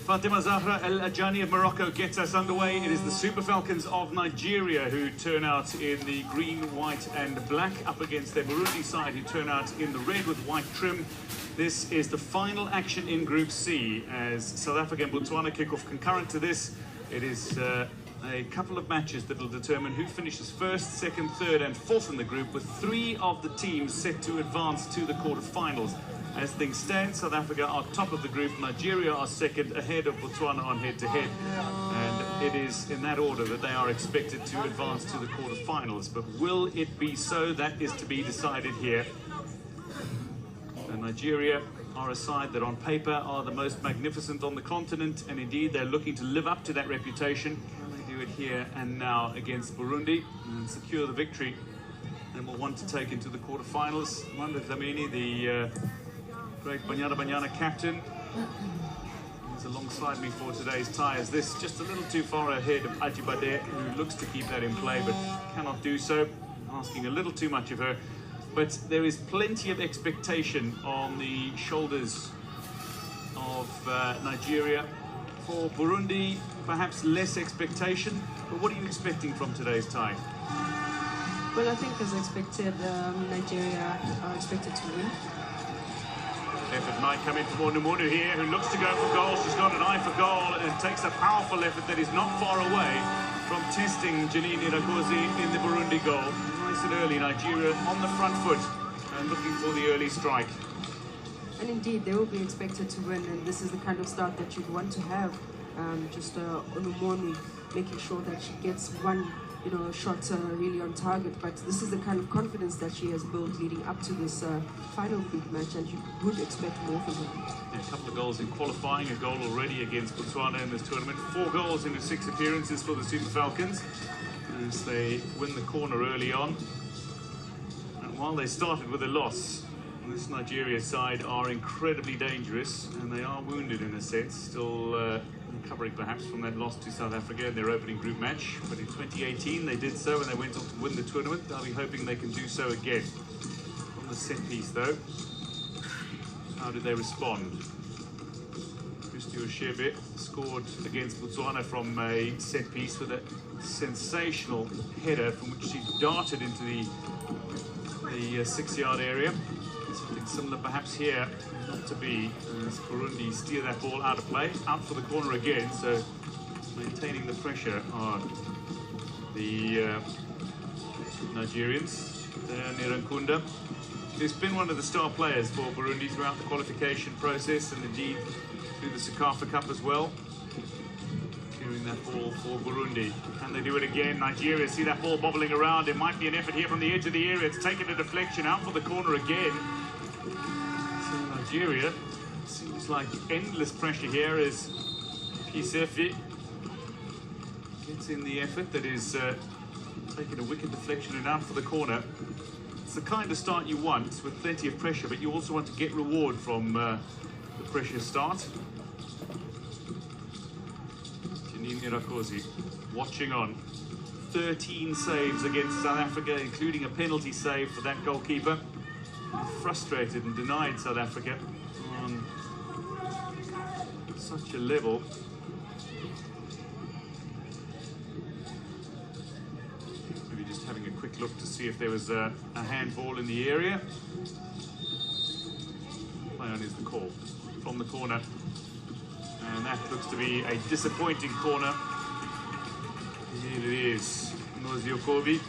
Fatima Zahra El Ajani of Morocco gets us underway. It is the Super Falcons of Nigeria who turn out in the green, white and black up against their Burundi side who turn out in the red with white trim. This is the final action in Group C as South Africa and Botswana kick off concurrent to this. It is a couple of matches that will determine who finishes first, second, third and fourth in the group, with 3 of the teams set to advance to the quarterfinals. As things stand, South Africa are top of the group, Nigeria are second, ahead of Botswana on head-to-head. And it is in that order that they are expected to advance to the quarterfinals. But will it be so? That is to be decided here. And Nigeria are a side that on paper are the most magnificent on the continent, and indeed they're looking to live up to that reputation. They do it here and now against Burundi and secure the victory. Then we'll want to take into the quarterfinals. Wanda Dlamini, the great Banyana captain, is alongside me for today's tie. Is this just a little too far ahead of Ajibade, who looks to keep that in play but cannot do so, asking a little too much of her. But there is plenty of expectation on the shoulders of Nigeria. For Burundi, perhaps less expectation. But what are you expecting from today's tie? Well, I think as expected, Nigeria are expected to win. Effort might come in from Onumunu here, who looks to go for goal. She's got an eye for goal and takes a powerful effort that is not far away from testing Janine Irakoze in the Burundi goal. Nice and early, Nigeria on the front foot and looking for the early strike. And indeed, they will be expected to win, and this is the kind of start that you'd want to have. Just Onumonu making sure that she gets one shot really on target, but this is the kind of confidence that she has built leading up to this final group match, and you would expect more from her. Yeah, a couple of goals in qualifying, a goal already against Botswana in this tournament, 4 goals in 6 appearances for the Super Falcons as they win the corner early on. And while they started with a loss, this Nigeria side are incredibly dangerous, and they are wounded in a sense, still recovering perhaps from that loss to South Africa in their opening group match. But in 2018 they did so and they went on to win the tournament. They'll be hoping they can do so again. On the set piece though, how did they respond? Christy Oshebe scored against Botswana from a set piece with a sensational header from which she darted into the 6-yard area. Something similar perhaps here, not to be, as Burundi steer that ball out of play, out for the corner again, so maintaining the pressure on the Nigerians. Nirankunda, who's been one of the star players for Burundi throughout the qualification process and indeed through the Sekafa Cup as well. Clearing that ball for Burundi. Can they do it again? Nigeria see that ball bobbling around. It might be an effort here from the edge of the area. It's taken a deflection out for the corner again. So Nigeria, seems like endless pressure here as Pisefi gets in the effort that is taking a wicked deflection and out for the corner. It's the kind of start you want with plenty of pressure, but you also want to get reward from the pressure start. Janine Irakoze watching on. 13 saves against South Africa, including a penalty save for that goalkeeper. Frustrated and denied South Africa on such a level. Maybe just having a quick look to see if there was a handball in the area. Play on is the call from the corner. And that looks to be a disappointing corner. Here it is, Ngozi Okobi.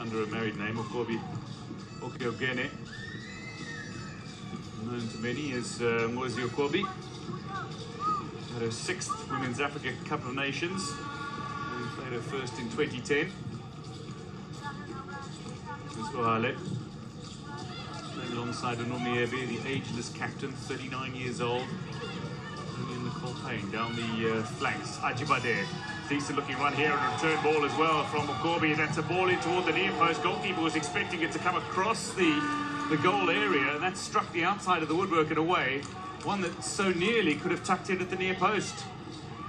Under a married name, Okobi Okeogene, known to many as Ngozi Okobi. Had her 6th Women's Africa Cup of Nations and played her first in 2010. Playing alongside Onomiebe, the ageless captain, 39 years old. And Nicole Payne down the flanks. Ajibade, decent looking run here and a return ball as well from Okobi. That's a ball in toward the near post. Goalkeeper was expecting it to come across the goal area, and that struck the outside of the woodwork and away. One that so nearly could have tucked in at the near post.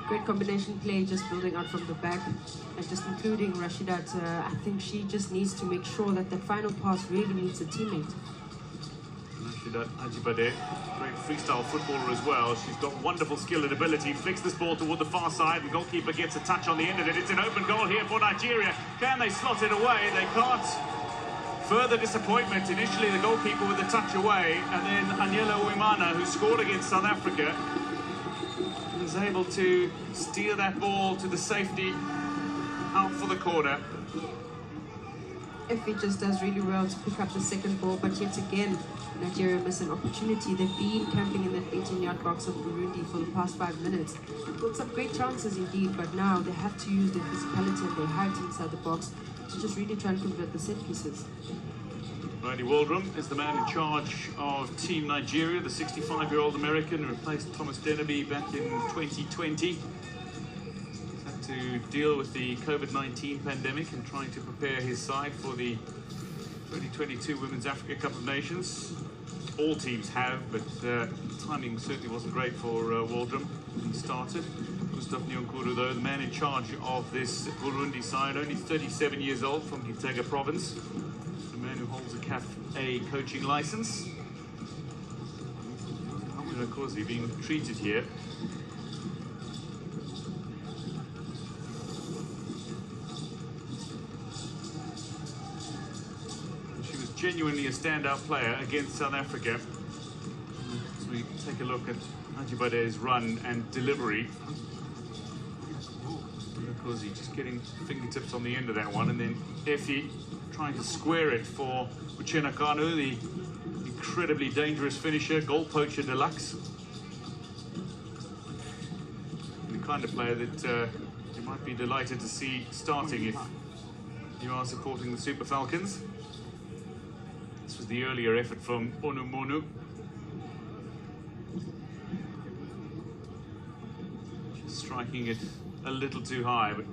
Great combination play, just building out from the back and just including Rashidat. I think she just needs to make sure that that final pass really meets a teammate. Rashidat Ajibade, great freestyle footballer as well. She's got wonderful skill and ability. Flicks this ball toward the far side. The goalkeeper gets a touch on the end of it. It's an open goal here for Nigeria. Can they slot it away? They can't. Further disappointment. Initially the goalkeeper with a touch away, and then Aniela Uimana, who scored against South Africa, was able to steer that ball to the safety out for the corner. Effie just does really well to pick up the second ball, but yet again Nigeria miss an opportunity. They've been camping in that 18-yard box of Burundi for the past 5 minutes. Got some great chances indeed, but now they have to use their physicality and their height inside the box to just really try and convert the set pieces. Randy Waldrum is the man in charge of Team Nigeria, the 65-year-old American who replaced Thomas Dennerby back in 2020. He's had to deal with the COVID-19 pandemic and trying to prepare his side for the 2022 Women's Africa Cup of Nations. All teams have, but timing certainly wasn't great for Waldrum when he started. Gustav Nyonkuru, though, the man in charge of this Burundi side, only 37 years old, from Gitega province. The man who holds a CAF A coaching license. Of course, he's being treated here. She was genuinely a standout player against South Africa. As we take a look at Ajibade's run and delivery. Of course, he's just getting fingertips on the end of that one, and then Effie trying to square it for Uchenna Kanu, the incredibly dangerous finisher, goal poacher deluxe. The kind of player that you might be delighted to see starting if you are supporting the Super Falcons. This was the earlier effort from Onumonu. Just striking it a little too high, but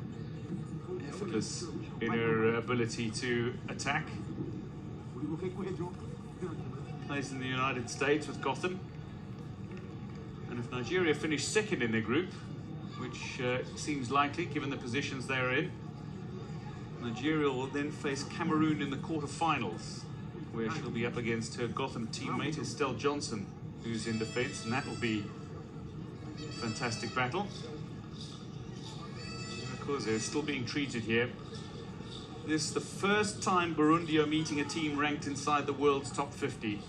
effortless in her ability to attack. Plays in the United States with Gotham. And if Nigeria finish second in their group, which seems likely given the positions they're in, Nigeria will then face Cameroon in the quarterfinals, where she'll be up against her Gotham teammate Estelle Johnson, who's in defence, and that will be a fantastic battle. Of course, they're still being treated here. This is the first time Burundi are meeting a team ranked inside the world's top 50.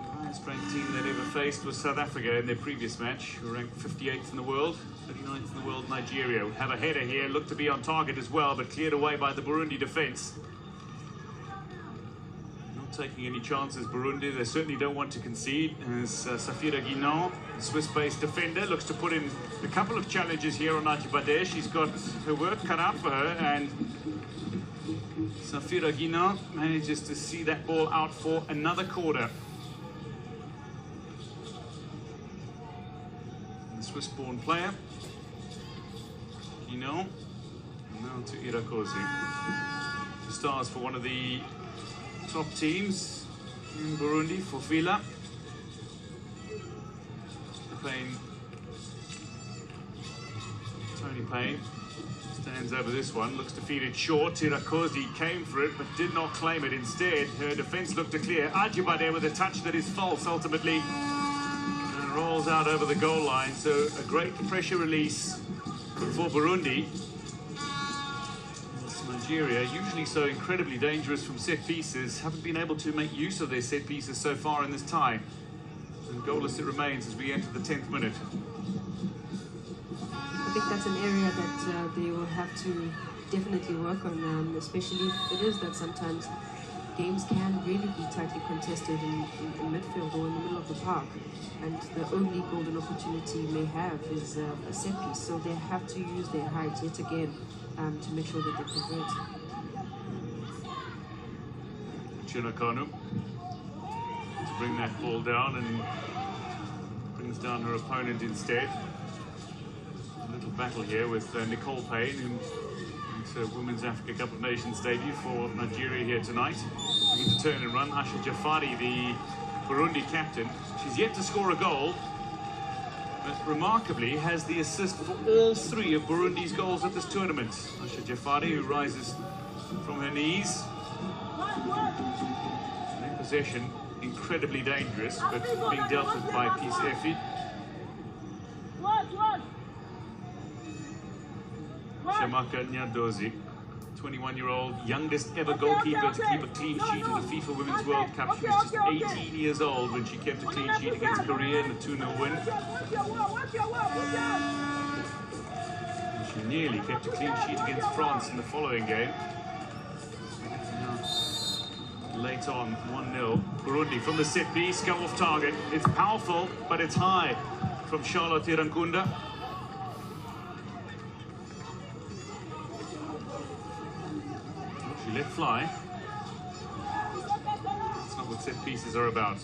The highest ranked team they'd ever faced was South Africa in their previous match, who ranked 58th in the world, 39th in the world. Nigeria would have a header here, looked to be on target as well, but cleared away by the Burundi defence. Not taking any chances, Burundi. They certainly don't want to concede, as Safira Guinan, the Swiss-based defender, looks to put in a couple of challenges here on Ajibade. She's got her work cut out for her, and Safira Guinan manages to see that ball out for another corner. The Swiss-born player, Guinan, and now to Irakoze. She stars for one of the top teams in Burundi, for Fila. Tony Payne stands over this one, looks to feed it short. Tirakoze came for it, but did not claim it. Instead, her defence looked to clear. Ajibade with a touch that is false, ultimately, and rolls out over the goal line. So a great pressure release for Burundi. Nigeria, usually so incredibly dangerous from set pieces, haven't been able to make use of their set pieces so far in this tie. And goalless it remains as we enter the 10th minute. I think that's an area that they will have to definitely work on, especially if it is that sometimes games can really be tightly contested in midfield or in the middle of the park, and the only golden opportunity they have is a set piece. So they have to use their height yet again to make sure that they convert. Chinakanu to bring that ball down, and brings down her opponent instead. A little battle here with Nicole Payne, who makes her Women's Africa Cup of Nations debut for Nigeria here tonight. Looking to turn and run. Asha Jafari, the Burundi captain. She's yet to score a goal, remarkably has the assist for all 3 of Burundi's goals at this tournament. Asha Jafari, who rises from her knees. In possession, incredibly dangerous, but being dealt with by Peace Efi. Shamaka Nyadozi, 21-year-old, youngest ever goalkeeper to keep a clean sheet in the FIFA Women's World Cup. She was just 18 years old when she kept a clean sheet against Korea in the 2-0 win. She nearly kept a clean sheet against France in the following game. Late on, 1-0. Burundi from the set piece, go off target. It's powerful, but it's high from Charlotte Irankunda. She let fly. That's not what set pieces are about.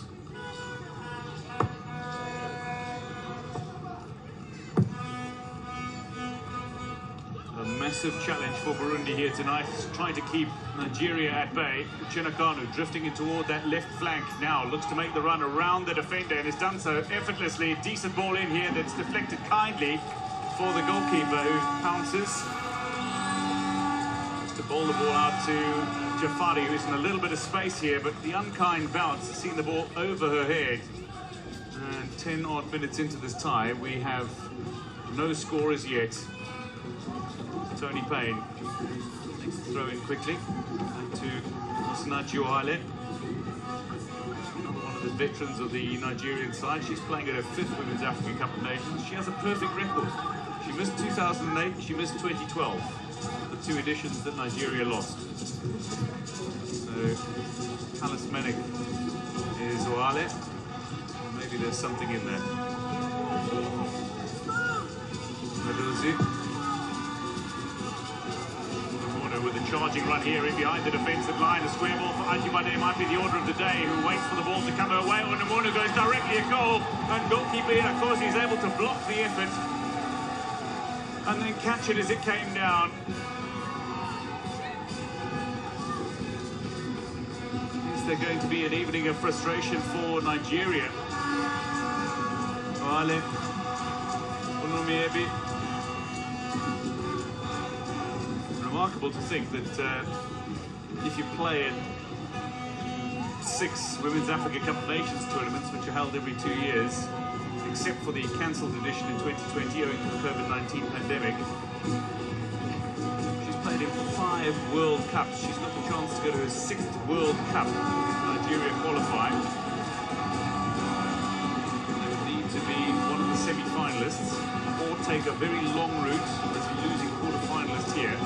A massive challenge for Burundi here tonight, trying to keep Nigeria at bay. Chinakanu drifting in toward that left flank now, looks to make the run around the defender and has done so effortlessly. Decent ball in here that's deflected kindly for the goalkeeper, who pounces. To bowl the ball out to Jafari, who's in a little bit of space here, but the unkind bounce has seen the ball over her head. And 10 odd minutes into this tie, we have no scorers yet. Tony Payne makes the throw in quickly. Back to Snachi Ohale, one of the veterans of the Nigerian side. She's playing at her 5th Women's African Cup of Nations. She has a perfect record. She missed 2008, she missed 2012. The 2 editions that Nigeria lost. So, talismanic is Ohale. Maybe there's something in there. Madozi. With a charging run here in behind the defensive line. A square ball for Ajibade might be the order of the day, who waits for the ball to come her way. Onumunu goes directly at goal, and goalkeeper here, of course, he's able to block the effort and then catch it as it came down. Is there going to be an evening of frustration for Nigeria? Ohale, Onumiebi. Remarkable to think that if you play in 6 Women's Africa Cup of Nations tournaments, which are held every 2 years, except for the cancelled edition in 2020 owing to the COVID-19 pandemic, she's played in 5 World Cups. She's got the chance to go to her 6th World Cup. Nigeria qualifying. They would need to be one of the semi-finalists or take a very long route as a losing quarter-finalist here.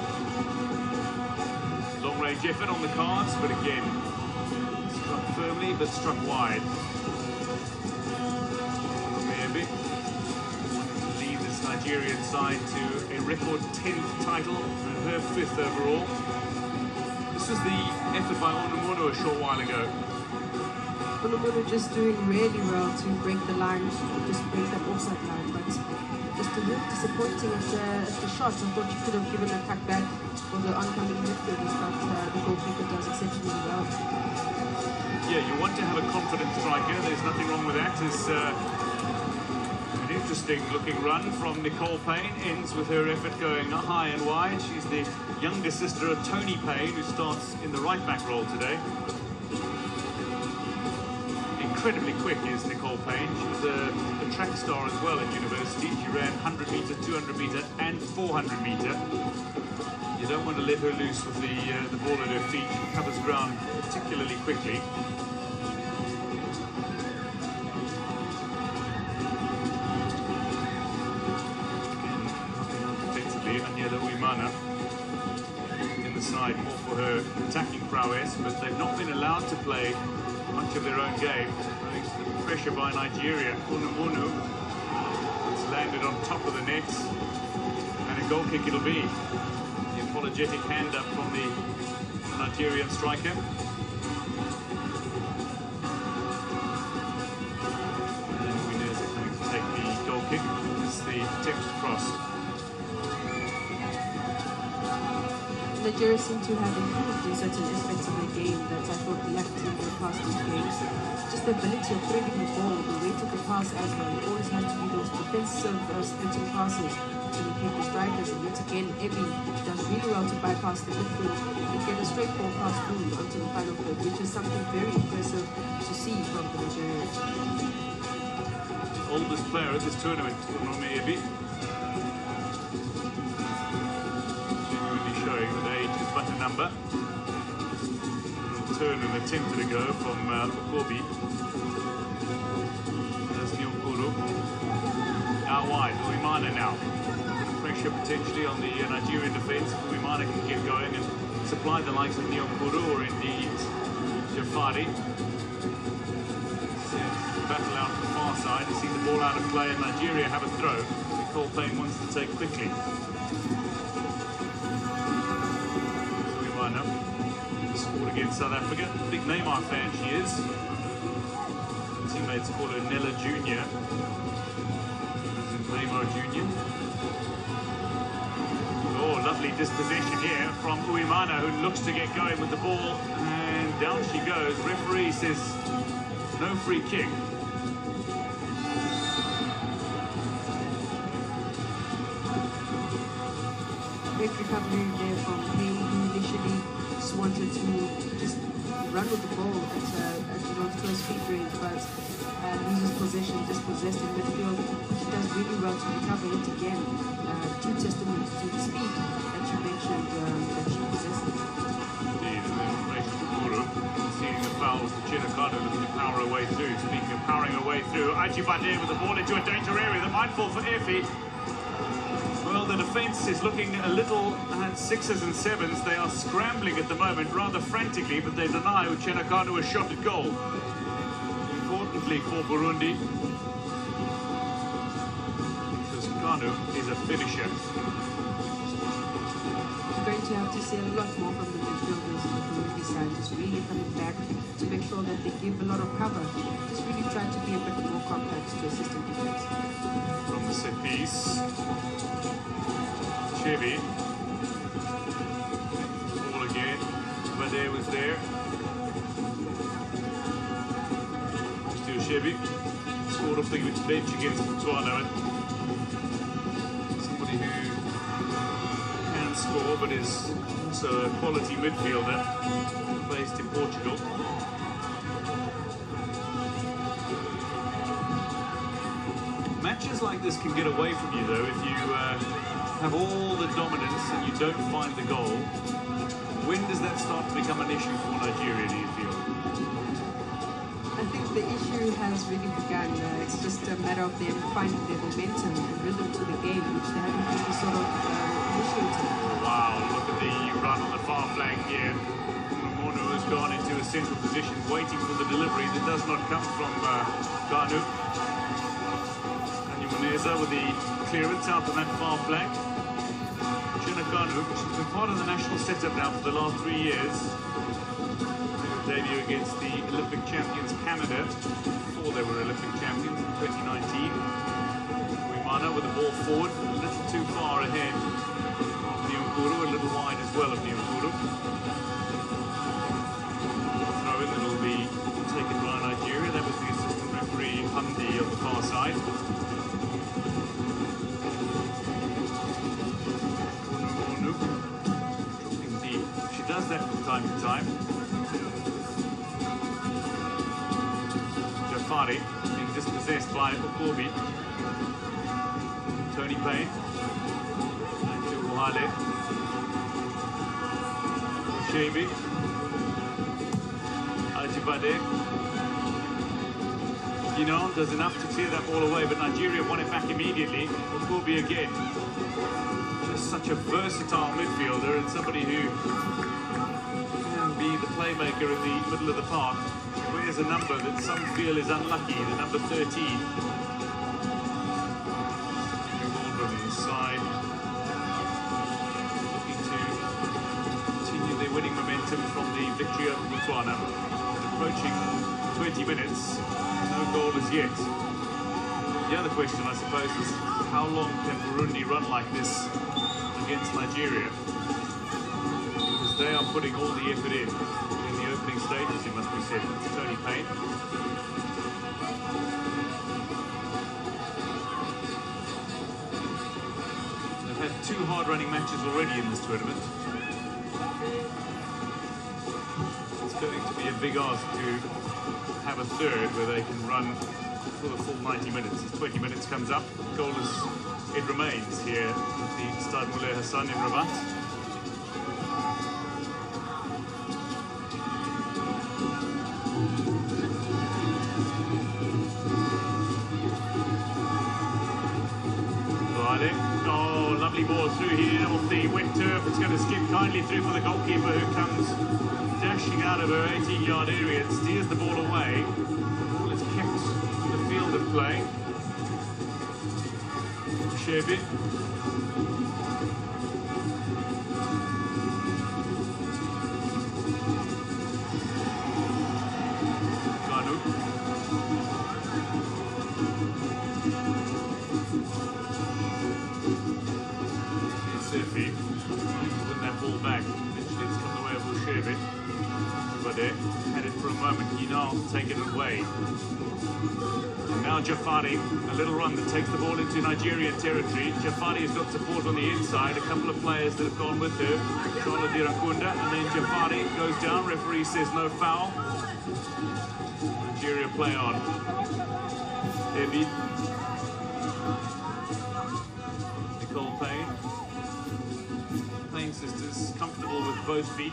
Long-range effort on the cards, but again, struck firmly, but struck wide. Maybe lead this Nigerian side to a record 10th title and her 5th overall. This was the effort by Onumunu a short while ago. Onumunu just doing really well to break the line, just break that offside line, but just a little disappointing at the shot. I thought you could have given a cut back for the oncoming midfielders, but the goalkeeper does exceptionally well. Yeah, you want to have a confident striker. There's nothing wrong with that. It's an interesting looking run from Nicole Payne. Ends with her effort going high and wide. She's the younger sister of Tony Payne, who starts in the right back role today. Incredibly quick is Nicole Payne. She was a track star as well at university. She ran 100 metre, 200 metre and 400 metre. You don't want to let her loose with the ball at her feet. She covers ground particularly quickly. Again, helping out defensively, Anyela Uimana in the side, more for her attacking prowess, but they've not been allowed to play much of their own game. Thanks to the pressure by Nigeria. Onumunu, it's landed on top of the net, and a goal kick it'll be. The apologetic hand up from the Nigerian striker. And Winez are coming to take the goal kick. It's the attempt to cross. Nigeria seem to have improved in certain aspects of their game that I thought lacked in the past two games. Just the ability of threading the ball, the rate of the pass as well. It always has to be those defensive splitting passes to locate the strikers. And yet again, Ebi does really well to bypass the midfield and get a straight ball pass through onto the final third, which is something very impressive to see from the Nigerians. Oldest player at this tournament, Nome Ebi. Genuinely showing that age is but a number. Turn and attempt to go from Okobi. There's Nyonkuru. Out wide, Uwimana now. Pressure potentially on the Nigerian defence. Uwimana can get going and supply the likes of Nyonkuru or indeed Jafari. Battle out to the far side. You see the ball out of play and Nigeria have a throw. Nicole Payne wants to take quickly. Uwimana. Scored against South Africa. Big Neymar fan she is. Teammates call her Nella Jr. Neymar Jr. Oh, lovely dispossession here from Uwimana, who looks to get going with the ball. And down she goes. Referee says no free kick. Great recovery there from Payne, who initially just wanted to just run with the ball at close feet range, but loses possession, dispossessed in midfield. She does really well to recover it again. True testament to the speed that you mentioned that she possesses. Indeed, and then Rachel Bukuru seeing the foul for Chinakano looking to power her way through. Speaking of powering her way through, Ajibade with the ball into a danger area. The mindful for Efi. Well, the defence is looking a little at sixes and sevens. They are scrambling at the moment, rather frantically, but they deny Uchenakanu a shot at goal. Importantly for Burundi, because Kanu is a finisher. You're going to have to see a lot more from the midfielders on the Burundi side, just really coming back to make sure that they give a lot of cover. Just really try to be a bit more compact to assist in defence. From the set piece. Chevy. Ball again. Bade was there. Still Chevy. Scored off the bench against Botswana. Somebody who can score but is also a quality midfielder. Based in Portugal. Matches like this can get away from you though if you have all the dominance and you don't find the goal. When does that start to become an issue for Nigeria, do you feel? I think the issue has really begun. It's just a matter of them finding their momentum and rhythm to the game, which they haven't really sort of initiated. Wow, look at the run on the far flank here. Mono has gone into a central position waiting for the delivery that does not come from Kanu. Muneza with the clearance out on that far flank. Chinakanu, she's been part of the national setup now for the last 3 years. Debut against the Olympic champions Canada, before they were Olympic champions in 2019. Uwimana with the ball forward, a little too far ahead of Nyonkuru, a little wide as well of Nyonkuru. Throw in that will be taken by Nigeria. That was the assistant referee Hamdi on the far side. Does that from time to time. Jafari being dispossessed by Okobi. Tony Payne. And Jubuhale. Shebi. Ajibade. Does enough to clear that ball away, but Nigeria won it back immediately. Okobi again. Just such a versatile midfielder and somebody who be the playmaker in the middle of the park. She wears a number that some feel is unlucky, the number 13. Ball from the side. Looking to continue their winning momentum from the victory over Botswana. Approaching 20 minutes, no goal as yet. The other question, I suppose, is how long can Burundi run like this against Nigeria? they are putting all the effort in the opening stages, it must be said. It's Tony Payne. They've had 2 hard-running matches already in this tournament. It's going to be a big ask to have a third where they can run for the full 90 minutes. As 20 minutes comes up, goalless it remains here at the Stade Moulay Hassan in Rabat. Oh, lovely ball through here off the wet turf. It's going to skip kindly through for the goalkeeper, who comes dashing out of her 18-yard area and steers the ball away. The ball is kept in the field of play. Sherbit. Win that ball back. Eventually it's come the way of Sherbit. But had it for a moment. Yinal taken it away. And now Jafari, a little run that takes the ball into Nigerian territory. Jafari has got support on the inside. A couple of players that have gone with her. Charlotte Dirakunda, and then Jafari goes down. Referee says no foul. Nigeria play on. David. Nicole Payne. Payne sisters, comfortable with both feet.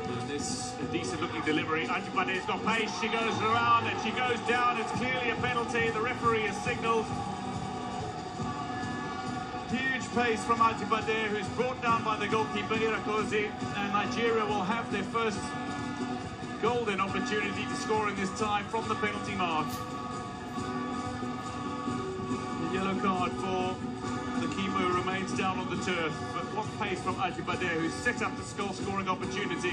And this a decent looking delivery. Ajibade's got pace, she goes around and she goes down. It's clearly a penalty. The referee has signalled. Huge pace from Ajibade, who's brought down by the goalkeeper Irakoze, and Nigeria will have their first golden opportunity to score in this tie from the penalty mark. Yellow card for the keeper, who remains down on the turf. But what pace from Ajibade, who's set up the goal-scoring opportunity.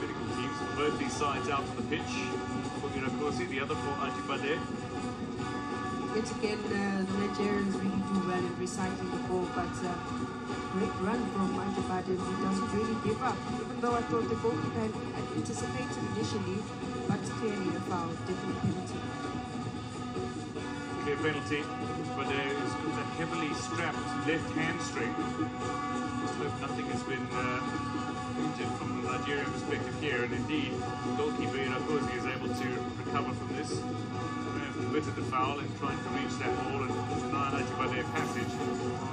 Critical teams for both these sides out on the pitch. For Irakoze, the other for Ajibade. Yet again, the Nigerians really do well in recycling the ball, but great run from Ajibade, who doesn't really give up. Even though I thought the goalkeeper had anticipated initially, but clearly a foul, definitely penalty. Clear penalty, but there is a heavily strapped left hamstring. Let's hope nothing has been injured from the Nigerian perspective here, and indeed, goalkeeper Irakoze is able to recover from this. Committed the foul in trying to reach that ball and denied Ajibade passage.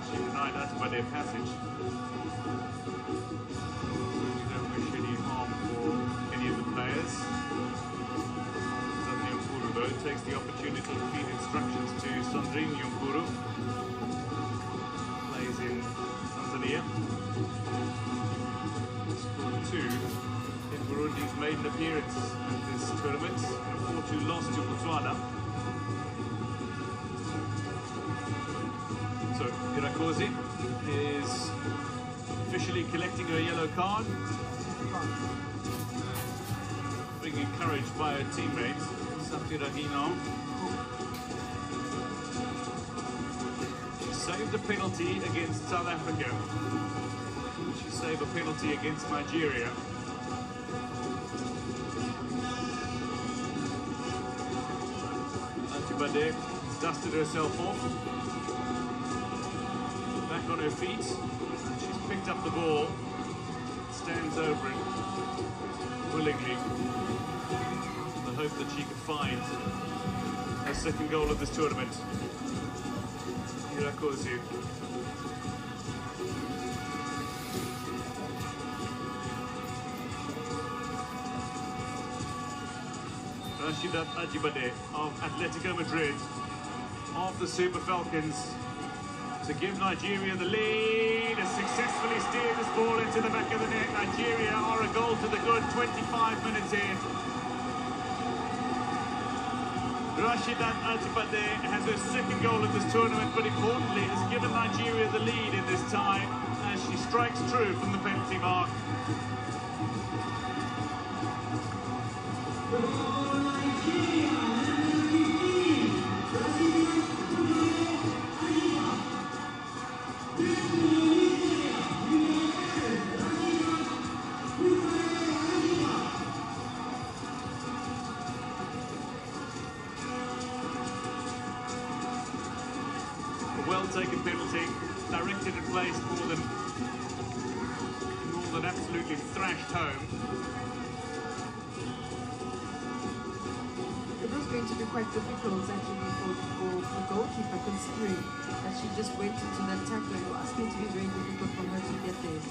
She denied Ajibade passage. We don't wish any harm for any of the players. Sandrine Yonkuru, though, takes the opportunity to feed instructions to Sandrine Yonkuru. Plays in Tanzania. Scored 2 in Burundi's maiden appearance at this tournament. A 4-2 loss to Botswana. So Irakoze is officially collecting her yellow card. Being encouraged by her teammate, Safira Hino. She saved a penalty against South Africa. She saved a penalty against Nigeria. Ajibade has dusted herself off. Back on her feet, she's picked up the ball, stands over it willingly, in the hope that she could find her second goal of this tournament. Irakoze. Rashidat Ajibade of Atletico Madrid, of the Super Falcons, to give Nigeria the lead, has successfully steered this ball into the back of the net. Nigeria are a goal to the good, 25 minutes in. Rashidat Ajibade has her second goal of this tournament, but importantly has given Nigeria the lead in this time as she strikes true from the penalty mark. Well-taken penalty, directed and placed more than absolutely thrashed home. It was going to be quite difficult actually for the goalkeeper, considering that she just went into that tackle. It was going to be very difficult for her to get there.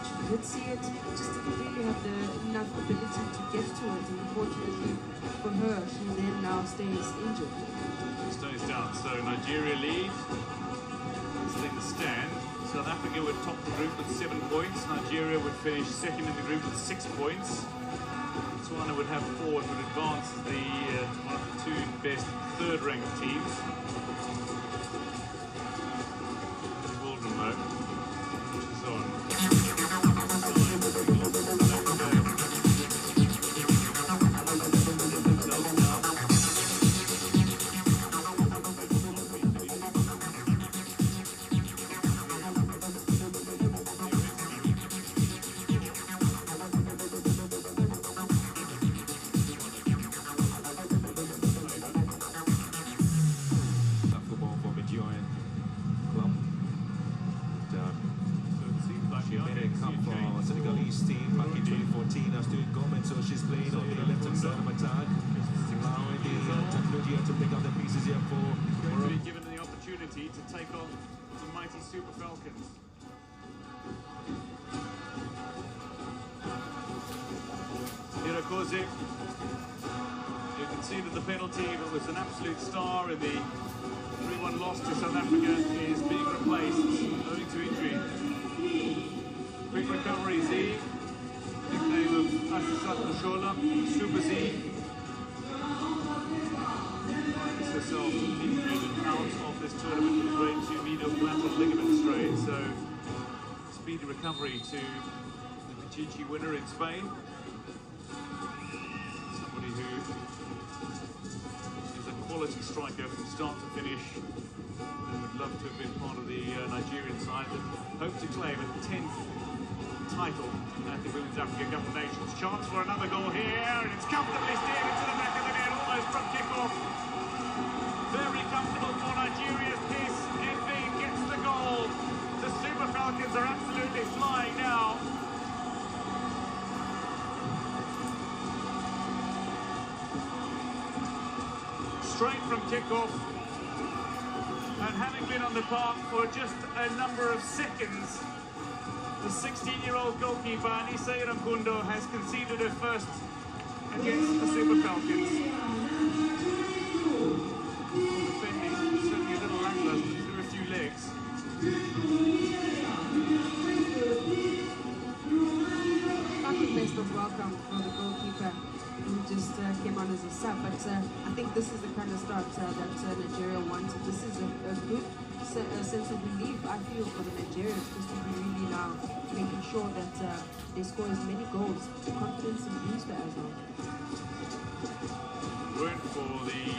She did see it, just didn't really have enough ability to get to it, and unfortunately for her, she then now stays injured. Stays down, so Nigeria lead. As things stand, South Africa would top the group with 7 points. Nigeria would finish second in the group with 6 points. Botswana would have 4 and would advance as one of the 2 best third-ranked teams. Waldron though, which is on. Given the opportunity to take on the mighty Super Falcons. Irakoze, you can see that the penalty that was an absolute star in the 3-1 loss to South Africa is being replaced owing to injury. Quick recovery, Z, nickname of Asisat Lushola, Super Z. Herself in and out of this tournament with a grade 2 medial collateral ligament strain, so speedy recovery to the Pichichi winner in Spain. Somebody who is a quality striker from start to finish and would love to have been part of the Nigerian side that hope to claim a 10th title at the Women's Africa Cup of Nations. Chance for another goal here, and it's comfortably steered into the back of the net almost from kickoff. Very comfortable for Nigeria's piece. Envy gets the goal. The Super Falcons are absolutely flying now. Straight from kickoff. And having been on the park for just a number of seconds, the 16-year-old goalkeeper, Anissa Iramkundo, has conceded her first against the Super Falcons. Certainly a little lackluster through a few legs. Best of welcome for the goalkeeper who just came on as a sub, but I think this is the kind of start that Nigeria wanted. This is a good sense of relief, I feel, for the Nigerians, just to be really now making sure that they score as many goals. Confidence and booster as well. Went for the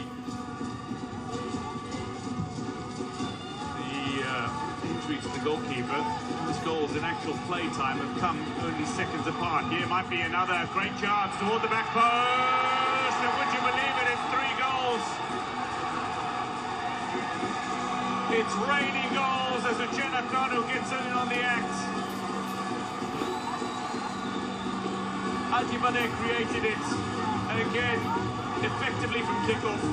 injury to the goalkeeper. His goals in actual play time have come only seconds apart. Here might be another great chance toward the back post, and would you believe it, it's 3 goals. It's raining goals as Uchenna Kanu gets in on the act. Ajibade created it, and again, effectively from kickoff.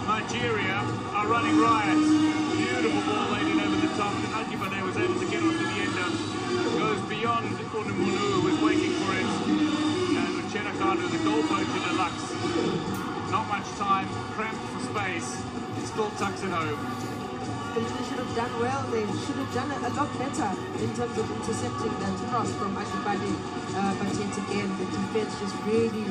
Nigeria are running riot. Beautiful ball laid in over the top, and Ajibade was able to get onto the ender. Goes beyond Unumunu, who was waiting for it. And Uchenna Kanu, the goal poacher deluxe. Not much time, cramped for space. He still tucks it home. They should have done well. They should have done a lot better in terms of intercepting that cross from Ajibade. But yet again, the defense just really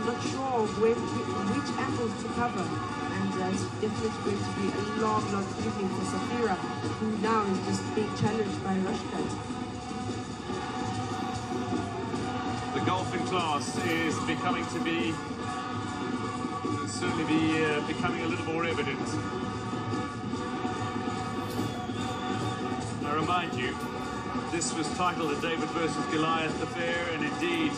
not sure which angles to cover. And it's definitely going to be a long evening for Safira, who now is just being challenged by Rashkat. The golf in class is becoming to be, certainly becoming a little more evident. I remind you, this was titled a David versus Goliath affair, and indeed,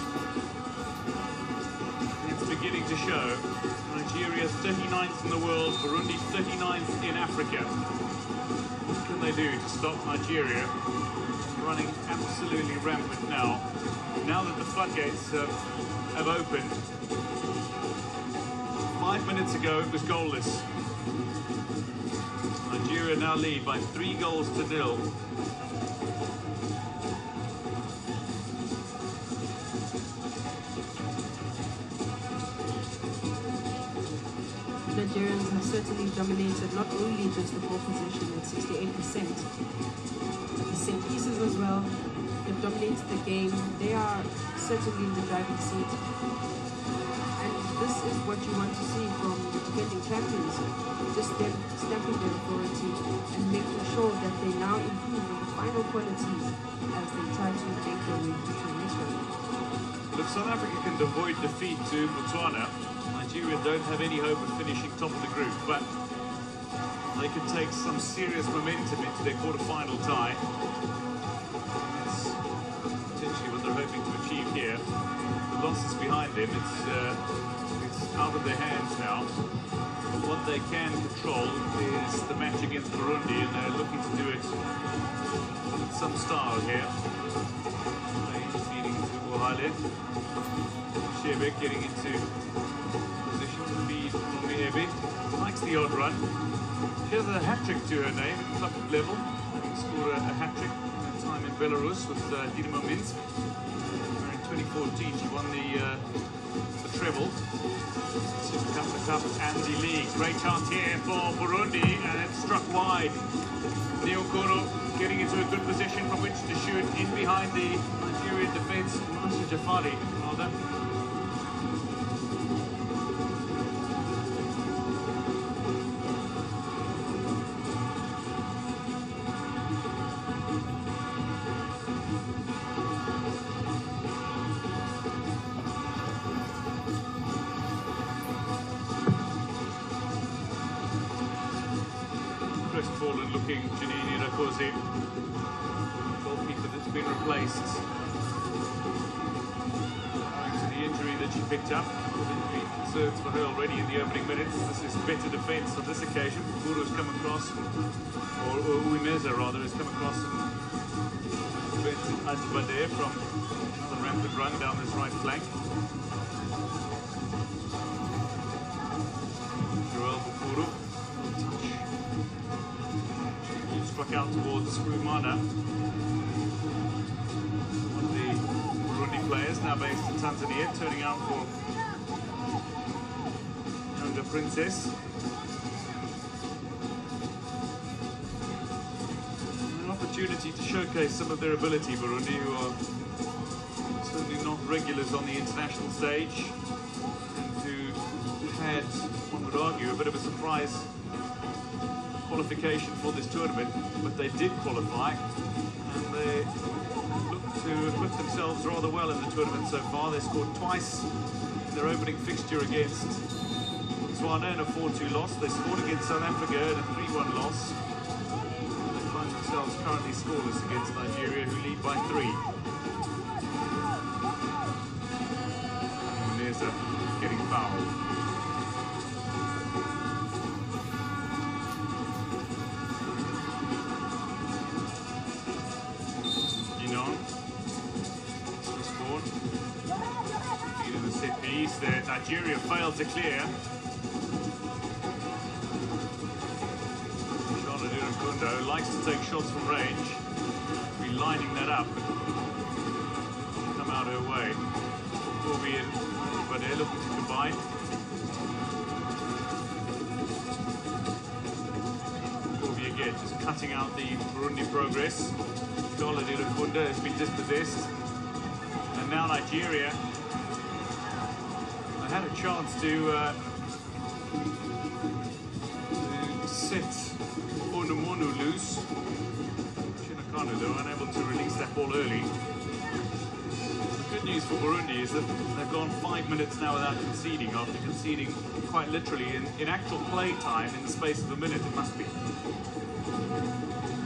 it's beginning to show. Nigeria 39th in the world, Burundi 39th in Africa. What can they do to stop Nigeria running absolutely rampant now? Now that the floodgates have opened. 5 minutes ago it was goalless. Nigeria now lead by 3 goals to 0. Nigerians have certainly dominated not only just the ball possession at 68%, but the set pieces as well. They've dominated the game. They are certainly in the driving seat. And this is what you want to see from the defending champions. Just them stamping their authority and making sure that they now improve on the final qualities as they try to make their way to the next round. Look, South Africa can avoid defeat to Botswana. Nigeria don't have any hope of finishing top of the group, but they can take some serious momentum into their quarter-final tie. That's potentially what they're hoping to achieve here. The loss is behind them. It's out of their hands now. But what they can control is the match against Burundi, and they're looking to do it with some style here. Feeding to Ohale. Shebek getting into position to feed Mumiebe. Likes the odd run. She has a hat-trick to her name at club level. Having scored a hat-trick in her time in Belarus with Dinamo Minsk. In 2014 she won the treble. Super Cup, the Cup and the League. Great chance here for Burundi, and it's struck wide. Neokoro getting into a good position from which to shoot in behind the Nigerian defence. Nasser Jafari, rather. Crestfallen looking Janini Rakosi, goalkeeper that's been replaced owing to the injury that she picked up. Injury concerns for her already in the opening minutes. This is better defence on this occasion. Buru's come across, or Uimeza rather, has come across and prevented Ajibade from another rampant run down this right flank. Joel Bukuru. Struck out towards Rumana. One of the Burundi players, now based in Tanzania, turning out for Younger Princess. An opportunity to showcase some of their ability, Burundi, who are certainly not regulars on the international stage, and who had, one would argue, a bit of a surprise qualification for this tournament, but they did qualify, and they look to equip themselves rather well in the tournament so far. They scored twice in their opening fixture against Botswana in a 4-2 loss. They scored against South Africa in a 3-1 loss. They find themselves currently scoreless against Nigeria, who lead by 3. Muneza getting fouled. That Nigeria failed to clear. Charlotte Irakundo likes to take shots from range. Be lining that up. Come out her way. Corby and Bade looking to combine. Corby again just cutting out the Burundi progress. Charlotte Irakundo has been dispossessed. And now Nigeria had a chance to set Onumonu loose. Chinakanu, though, unable to release that ball early. The good news for Burundi is that they've gone 5 minutes now without conceding, after conceding quite literally in actual play time in the space of a minute, it must be.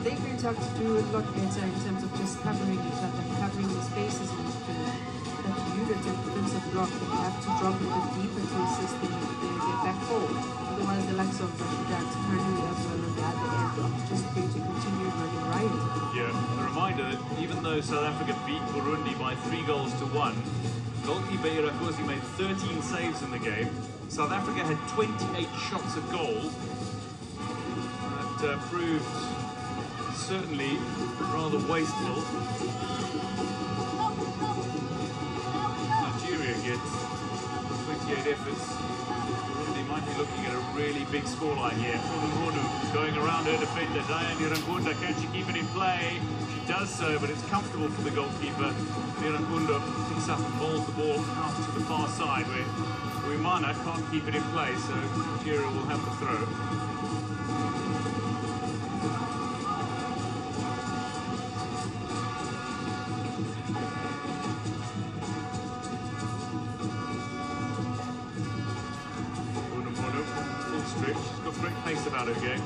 They're going to have to do a lot better in terms of just covering each other, covering the spaces in the field. That unit of defensive block, they have to drop a bit deeper to assist their back four. Otherwise, the likes of Rashida Kanu as well on the other end are just going to continue running riot. Yeah, a reminder that even though South Africa beat Burundi by 3-1, goalkeeper Irakosi made 13 saves in the game. South Africa had 28 shots at goal. That proved certainly rather wasteful. Nigeria gets 28 efforts. Burundi might be looking at a really big scoreline here. Onumonu going around her defender, Diane Nyirankunda. Can she keep it in play? She does so, but it's comfortable for the goalkeeper. Nyirankunda picks up and bowls the ball out to the far side where Uimana can't keep it in play, so Nigeria will have to throw. She's got great pace about her game.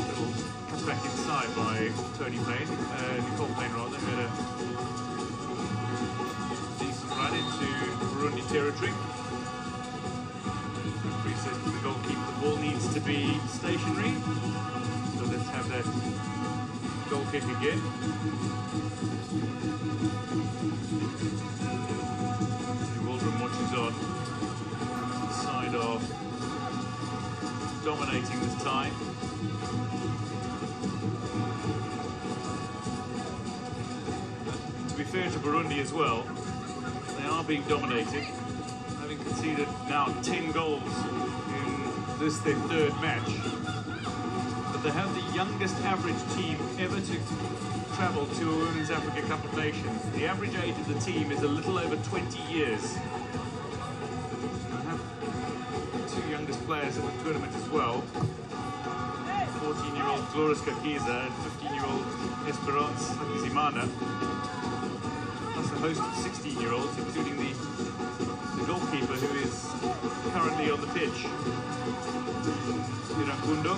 Little cut back inside by Nicole Payne rather, who had a decent run into Burundi territory. Referee says to the goalkeeper the ball needs to be stationary. So let's have that goal kick again. Watches on the side of dominating this time. But to be fair to Burundi as well, they are being dominated, having conceded now 10 goals in this their third match. But they have the youngest average team ever to travel to a Women's Africa Cup of Nations. The average age of the team is a little over 20 years. Youngest players at the tournament as well. 14-year-old Glorious Kakiza and 15-year-old Esperance Hakizimana. Plus a host of 16-year-olds, including the goalkeeper who is currently on the pitch. Irakundo.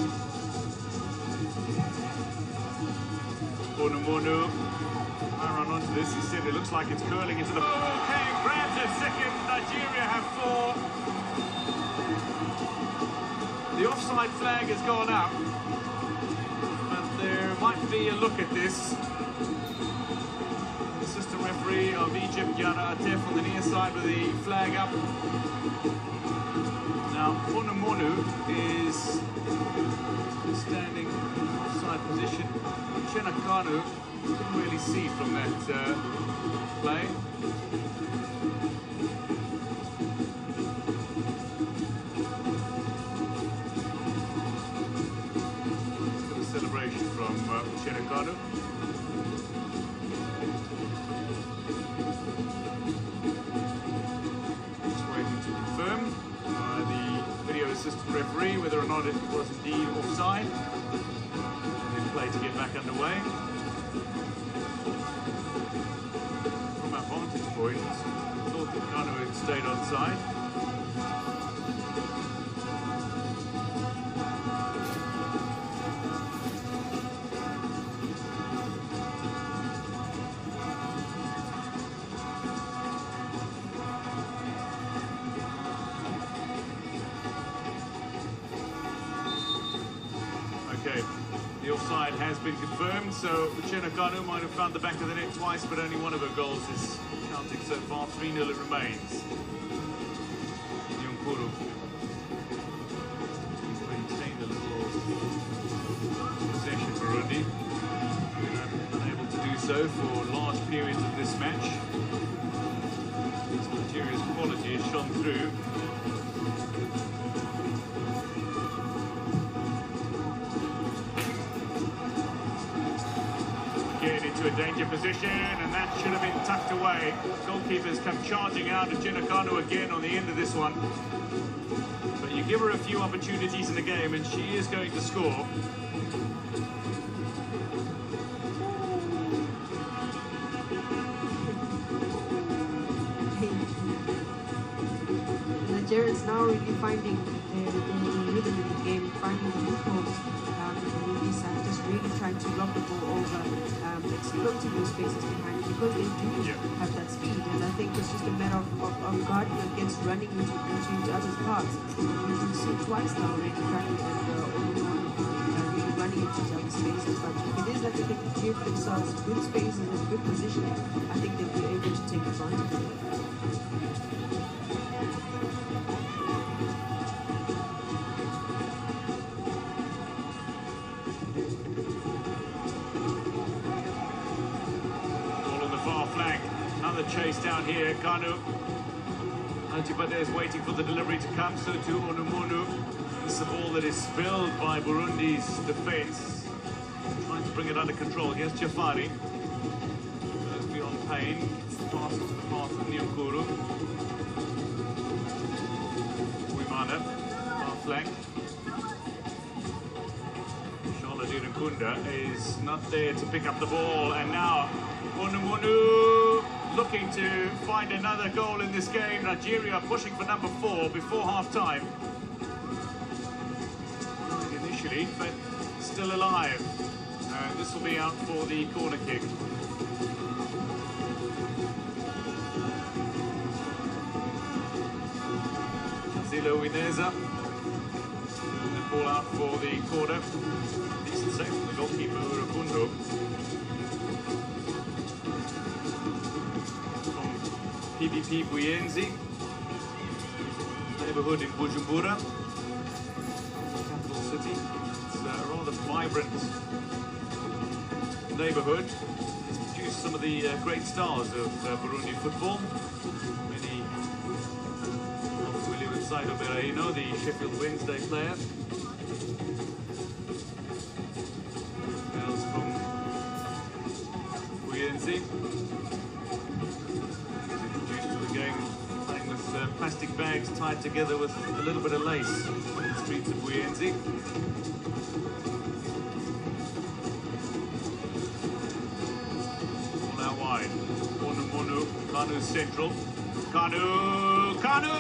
Onumonu. I run onto this, he said it looks like it's curling into the... Okay, grabs a second, Nigeria have 4. The offside flag has gone up, but there might be a look at this. The assistant referee of Egypt, Yana Atef, on the near side with the flag up. Now, Onumonu is standing in offside position. Chinakanu couldn't really see from that play. Celebration from Chinakanu. Just waiting to confirm by the video assistant referee whether or not it was indeed offside. And then play to get back underway. From our vantage point, I thought that Kanu had stayed onside. Okay, the offside has been confirmed, so Chinakanu might have found the back of the net twice, but only one of her goals is counting so far. 3-0 it remains. Nyonkuru maintained a little possession for Burundi. Unable to do so for large periods of this match. Nigeria's quality has shone through. Into a danger position, and that should have been tucked away. Goalkeepers come charging out, and Chinakanu again on the end of this one. give her a few opportunities in the game and she is going to score. Nigerians now really finding the rhythm in the game, finding the loopholes. Burundi side just really trying to lock the ball over, exploiting those spaces behind because they do have that speed. And I think it's just a matter of guarding against running into each other's paths. We've seen twice now already, Kanu and really running into each other's spaces. But if it is that they can give themselves good spaces and good positioning, I think they'll be able to take advantage of it. Chase down here, Kanu. Ajibade is waiting for the delivery to come, so to Onumonu. It's a ball that is spilled by Burundi's defense. Trying to bring it under control against Jafari. Goes beyond Payne, passes to the path of Nyamkuru. Wimana, far flank. Charlotte Nkunda is not there to pick up the ball, and now Onumonu looking to find another goal in this game. Nigeria pushing for number 4 before half-time. Initially, but still alive. And this will be out for the corner kick. Zilo Wineza. And the ball out for the corner. Decent save from the goalkeeper, Urukundo. PBP Buyenzi, neighborhood in Bujumbura, capital city. It's a rather vibrant neighborhood. It's produced some of the great stars of Burundi football. Many William Saido Beraino, the Sheffield Wednesday player. Hails from Buyenzi. Plastic bags tied together with a little bit of lace on the streets of Buyenzi. All out wide. Onumonu, Kanu central. Kanu!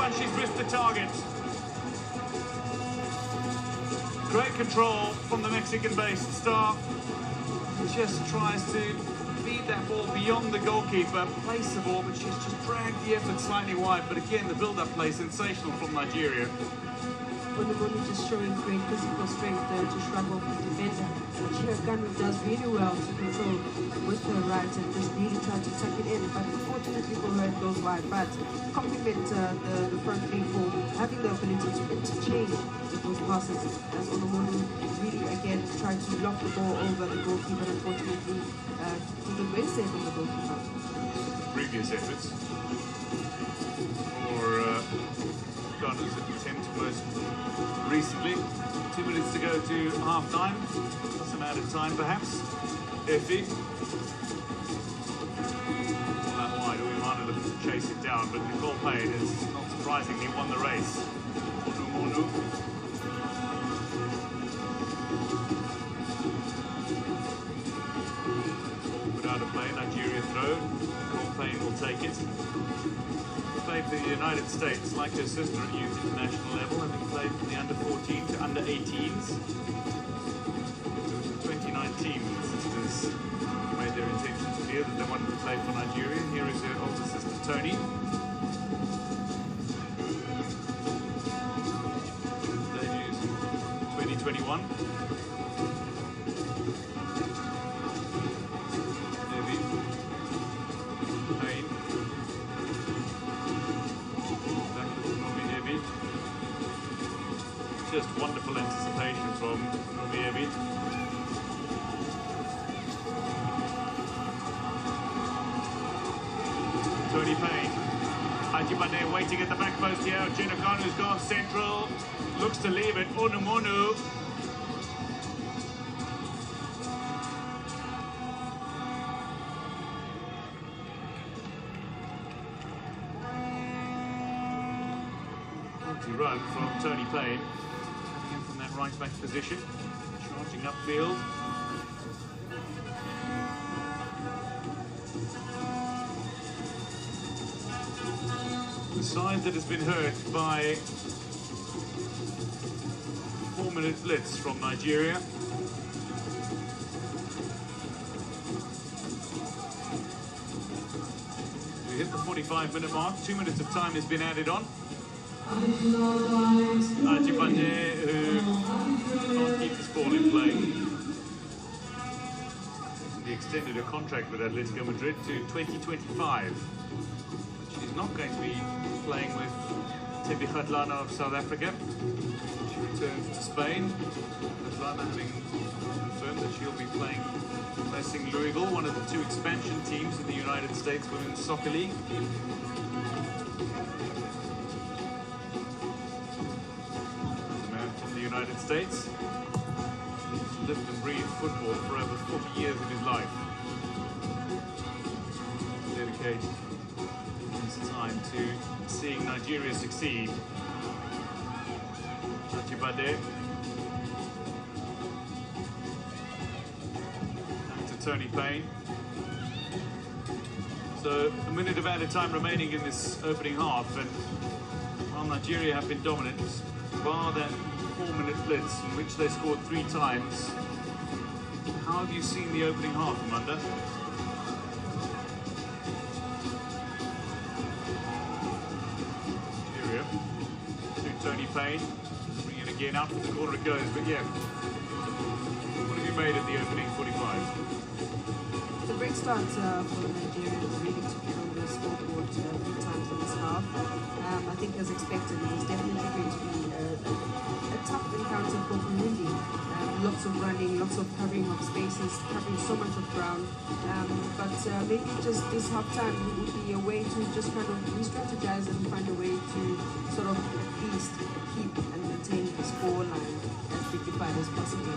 And she's missed the target. Great control from the Mexican-based star. Just tries to feed that ball beyond the goalkeeper, place the ball, but she's just dragged the effort slightly wide. But again, the build-up play sensational from Nigeria. Onumonu just showing great physical strength to shrug off the defender. Kanu does really well to control with her right and just really try to tuck it in. But unfortunately for her, it goes wide. But compliment the front three for having the ability to interchange with those passes. As Onumonu really again tried to lock the ball over the goalkeeper, unfortunately. He did well save from the goalkeeper. Previous efforts for Kanu's attempt most recently. 2 minutes to go to half-time. Some added time, perhaps. Effie. All out wide. Uwimana looking to chase it down, but Nicole Payne has, not surprisingly, won the race. Onumonu. Without a play, Nigeria throw. Nicole Payne will take it. Played for the United States, like her sister at youth international level, having played from the under-14 to under-18s. It was in 2019 the sisters made their intentions clear that they wanted to play for Nigeria. Here is her older sister, Tony. Debuts in 2021. Just wonderful anticipation from Rumievi. Tony Payne. Ajibade waiting at the back post here. Kanu's gone central. Looks to leave it. Onumonu. Runs. one from Tony Payne. Coming in from that right-back position. Charging upfield. The side that has been hurt by 4-minute blitz from Nigeria. We hit the 45-minute mark. 2 minutes of time has been added on. Ajibade, who can't keep this ball in play. He extended her contract with Atletico Madrid to 2025. She's not going to be playing with Tebi Khatlana of South Africa. She returns to Spain. Khatlana having confirmed that she'll be playing Racing Louisville, one of the 2 expansion teams in the United States Women's Soccer League. The man from the United States lived and breathed football for over 40 years of his life. Dedicated his time to seeing Nigeria succeed. Ajibade. Back to Tony Payne. So a minute of added time remaining in this opening half, and while Nigeria have been dominant, bar that 4-minute blitz in which they scored 3 times, how have you seen the opening half, Amanda? Tony Payne, bringing it again up to the corner it goes, but yeah, what have you made at the opening 45? The great start for Nigeria is really to get on the scoreboard 3 times in this half. I think as expected, it was definitely going to be a tough encounter for Burundi. Lots of running, lots of covering of spaces, covering so much of ground. But maybe just this half time would be a way to just kind of re-strategize and find a way to sort of at least keep and maintain the score line as dignified as possible.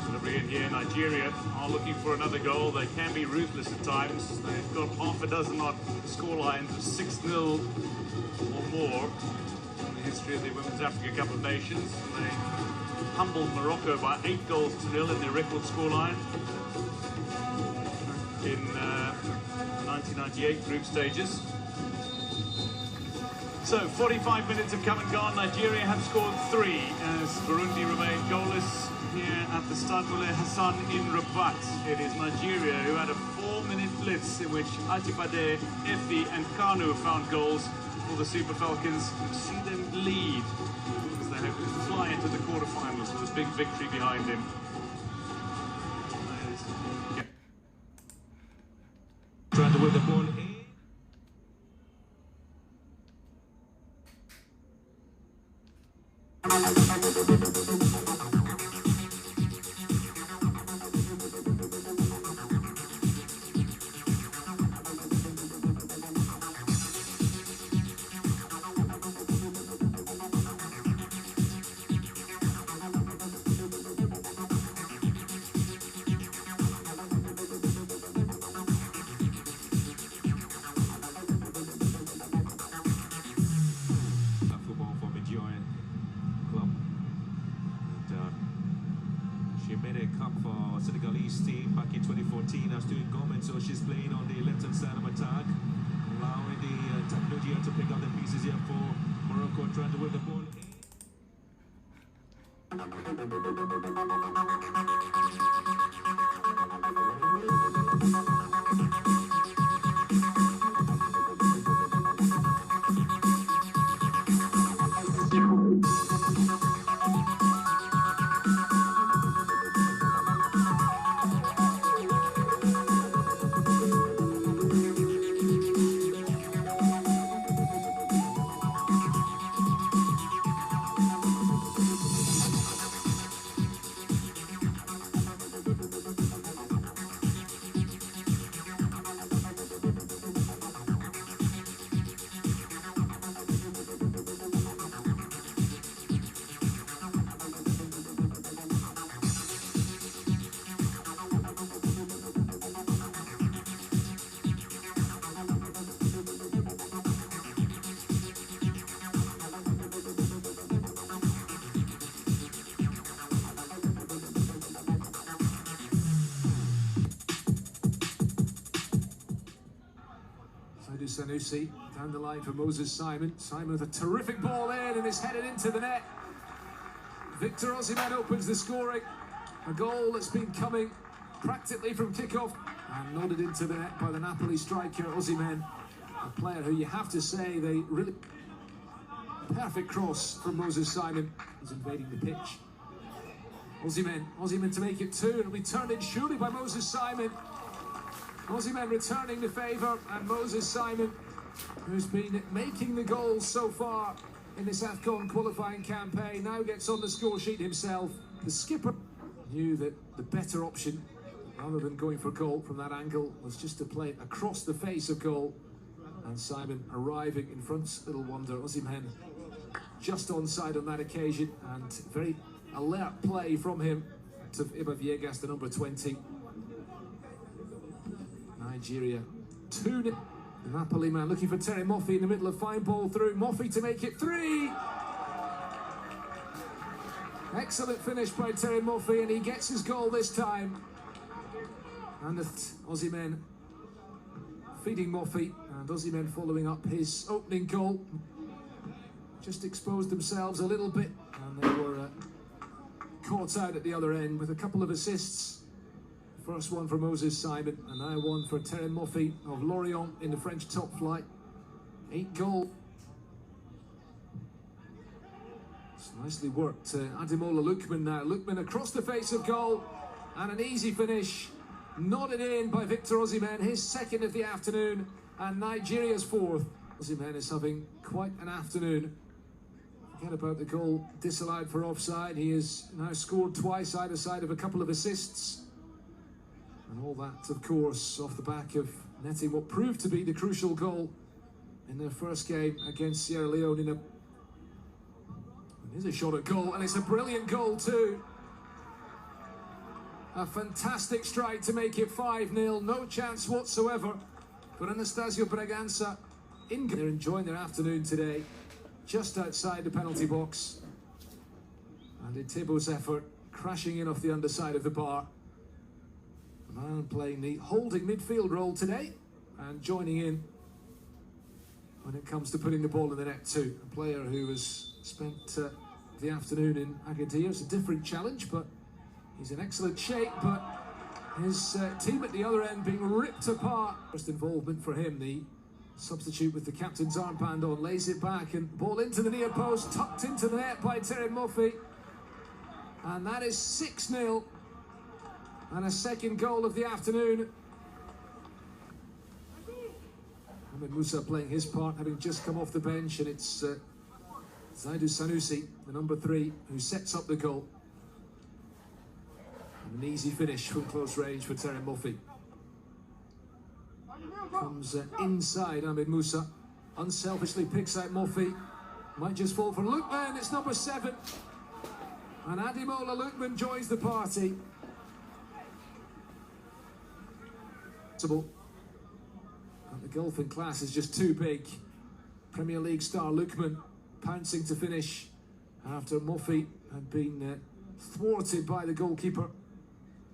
Delivery in here, Nigeria are looking for another goal. They can be ruthless at times. They've got half a dozen odd score lines of 6-0 or more in the history of the Women's Africa Cup of Nations. They humbled Morocco by 8-0 in their record scoreline in 1998 group stages. So 45 minutes have come and gone. Nigeria have scored 3 as Burundi remain goalless here at the Stade Moulay Hassan in Rabat. It is Nigeria who had a 4-minute blitz in which Ajibade, Efi and Kanu found goals for the Super Falcons, who see them lead as they hope to fly into the quarterfinals with a big victory behind him. Trying to win the ball in. So she's playing on the left-hand side of attack, allowing the technology to pick up the pieces here for Morocco, trying to win the ball Sanusi down the line for Moses Simon. Simon with a terrific ball in and is headed into the net. Victor Osimhen opens the scoring. A goal that's been coming practically from kickoff and nodded into the net by the Napoli striker Osimhen, a player who you have to say they really... Perfect cross from Moses Simon, who's invading the pitch. Osimhen to make it 2, and it'll be turned in surely by Moses Simon. Osimhen returning the favour, and Moses Simon, who's been making the goals so far in this WAFCON qualifying campaign, now gets on the score sheet himself. The skipper knew that the better option, rather than going for goal from that angle, was just to play it across the face of goal. And Simon arriving in front, little wonder, Osimhen just onside on that occasion, and very alert play from him to Iba Viegas, the number 20. Nigeria 2-0. The Napoli man looking for Terry Moffi in the middle, of fine ball through. Moffi to make it 3. Excellent finish by Terry Moffi, and he gets his goal this time. And the Osimhen feeding Moffi, and Osimhen following up his opening goal. Just exposed themselves a little bit, and they were caught out at the other end with a couple of assists. First one for Moses Simon, and now one for Terry Moffi of Lorient in the French top flight. 8 goals. It's nicely worked. Ademola Lookman now. Lookman across the face of goal, and an easy finish. Nodded in by Victor Osimhen, his 2nd of the afternoon, and Nigeria's 4th. Osimhen is having quite an afternoon. Forget about the goal disallowed for offside. He has now scored twice, either side of a couple of assists. And all that, of course, off the back of netting what proved to be the crucial goal in their first game against Sierra Leone. Here's a shot at goal, and it's a brilliant goal too. A fantastic strike to make it 5-0. No chance whatsoever for Anastasio Braganza. They're enjoying their afternoon today, just outside the penalty box. And Itebo's effort crashing in off the underside of the bar. The man playing the holding midfield role today and joining in when it comes to putting the ball in the net too. A player who has spent the afternoon in Agadir. It's a different challenge, but he's in excellent shape. But his team at the other end being ripped apart. First involvement for him, the substitute with the captain's armband on, lays it back and ball into the near post, tucked into the net by Terry Moffi. And that is 6-0. And a 2nd goal of the afternoon. Ahmed Musa playing his part, having just come off the bench, and it's Zaidu Sanusi, the number 3, who sets up the goal. And an easy finish from close range for Terry Moffi. Comes inside Ahmed Musa, unselfishly picks out Moffi. Might just fall for Lookman, it's number 7. And Ademola Lookman joins the party. And the golfing class is just too big. Premier League star Lookman pouncing to finish after Moffi had been thwarted by the goalkeeper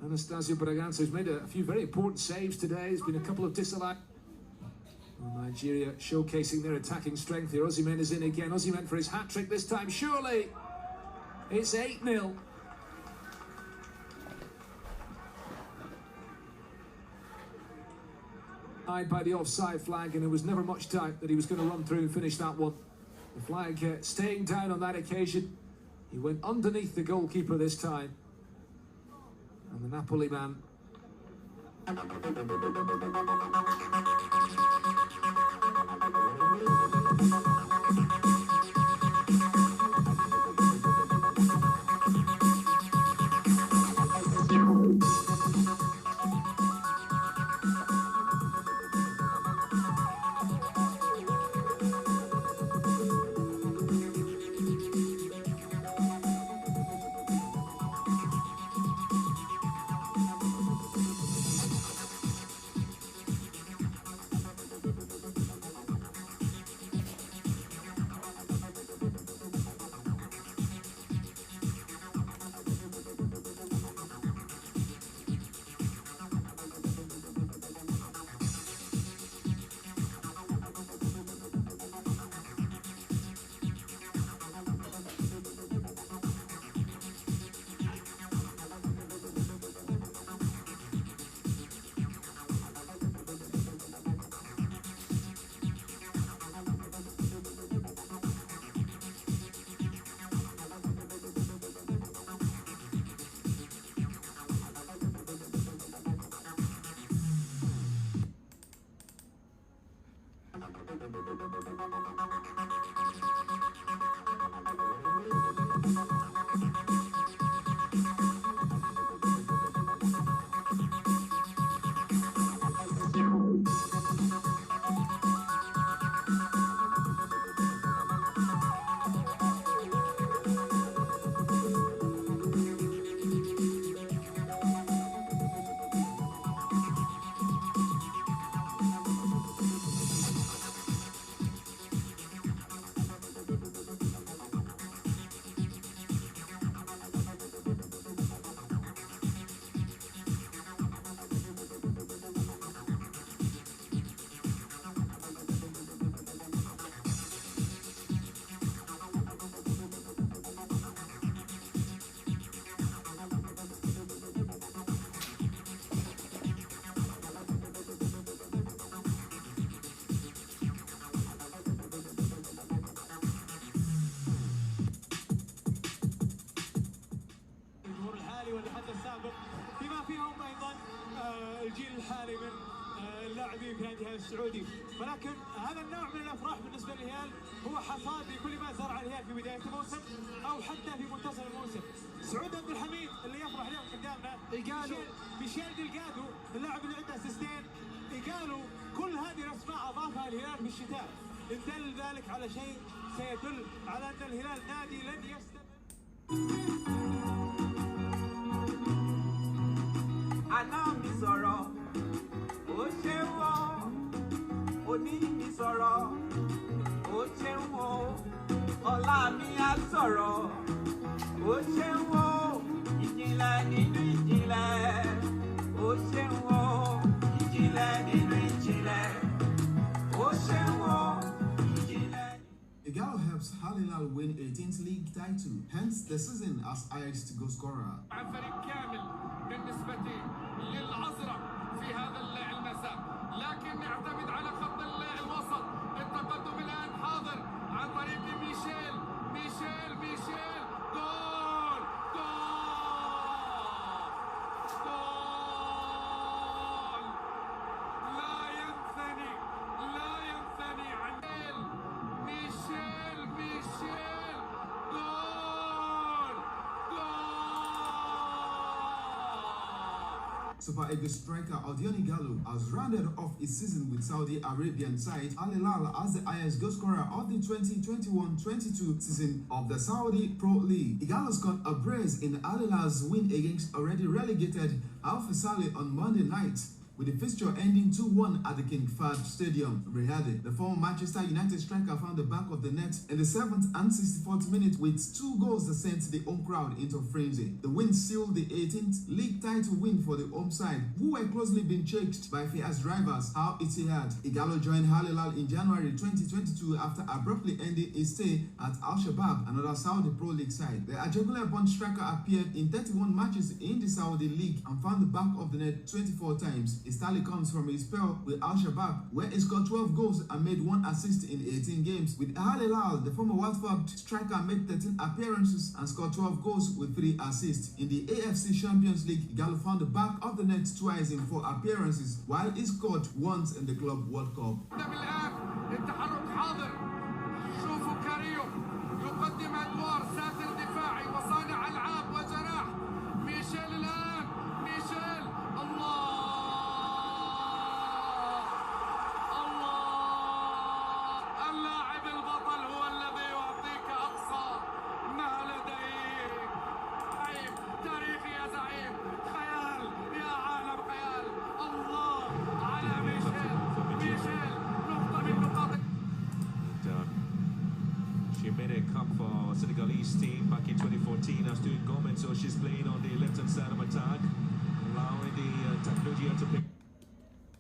Anastasio Braganza, who's made a few very important saves today. There's been a couple of disallowed. Nigeria showcasing their attacking strength here. Osimhen is in again. Osimhen for his hat-trick this time, surely. It's 8-0. By the offside flag, and there was never much doubt that he was going to run through and finish that one. The flag staying down on that occasion. He went underneath the goalkeeper this time. And the Napoli man السابق بما فيهم ايضا الجيل الحالي من اللاعبين في النادي السعودي، ولكن هذا النوع من الافراح بالنسبه للهلال هو حصاد لكل ما زرع الهلال في بدايه الموسم او حتى في منتصف الموسم. سعود عبد الحميد اللي يفرح اليوم قدامنا، ميشيل ديلغادو اللاعب اللي عنده اسيستين، إيجالو، كل هذه الاسماء اضافها الهلال في الشتاء، إن دل ذلك على شيء سيدل على ان الهلال نادي لن يستمر. Àná mi sọ̀rọ̀, ó ṣe wọ́, òní mi sọ̀rọ̀, ó ṣe wọ́, ọ̀la mi á sọ̀rọ̀, ó ṣe wọ́, ìjìnlẹ̀ nínú ìjìnlẹ̀, ó ṣe wọ́, ìjìnlẹ̀ nínú ìjìnlẹ̀, ó ṣe wọ́, ìjìnlẹ̀. Igalo helps Al Hilal win 18th league title, hence the season as highest goal scorer. بالنسبة للأزرق في هذا المساء، لكن نعتمد على خط الوسط. التقدم الآن حاضر عن طريق ميشيل جول لا ينثني عن ميشيل جول. Super Eagles striker Odion Igalo has rounded off his season with Saudi Arabian side Al Hilal as the highest goal scorer of the 2021-22 season of the Saudi Pro League. Igalo scored a brace in Al Hilal's win against already relegated Al Faisal on Monday night, with the fixture ending 2-1 at the King Fahd Stadium, Riyadh. The former Manchester United striker found the back of the net in the 7th and 64th minute with 2 goals that sent the home crowd into frenzy. The win sealed the 18th league title win for the home side, who were closely being chased by fierce rivals Al Ittihad. Igalo joined Al Hilal in January 2022 after abruptly ending his stay at Al Shabab, another Saudi Pro League side. The Ajagula-born striker appeared in 31 matches in the Saudi League and found the back of the net 24 times. His tally comes from his spell with Al Shabab, where he scored 12 goals and made 1 assist in 18 games. With Al Hilal, the former Watford striker made 13 appearances and scored 12 goals with 3 assists. In the AFC Champions League, Igalo found the back of the net twice in 4 appearances, while he scored once in the Club World Cup. يقدم أدوار ساتر دفاعي وصانع ألعاب وجناح. ميشيل الآن، ميشيل، اللاعب البطل هو الذي يعطيك أقصى ما لديك. زعيم تاريخي يا زعيم، خيال يا عالم خيال. الله على ميشيل نقطة من نقاط. She made a cup for Senegalese team back in 2014 as doing Gomez, so she's playing on the left-hand side of attack, allowing the technology to pick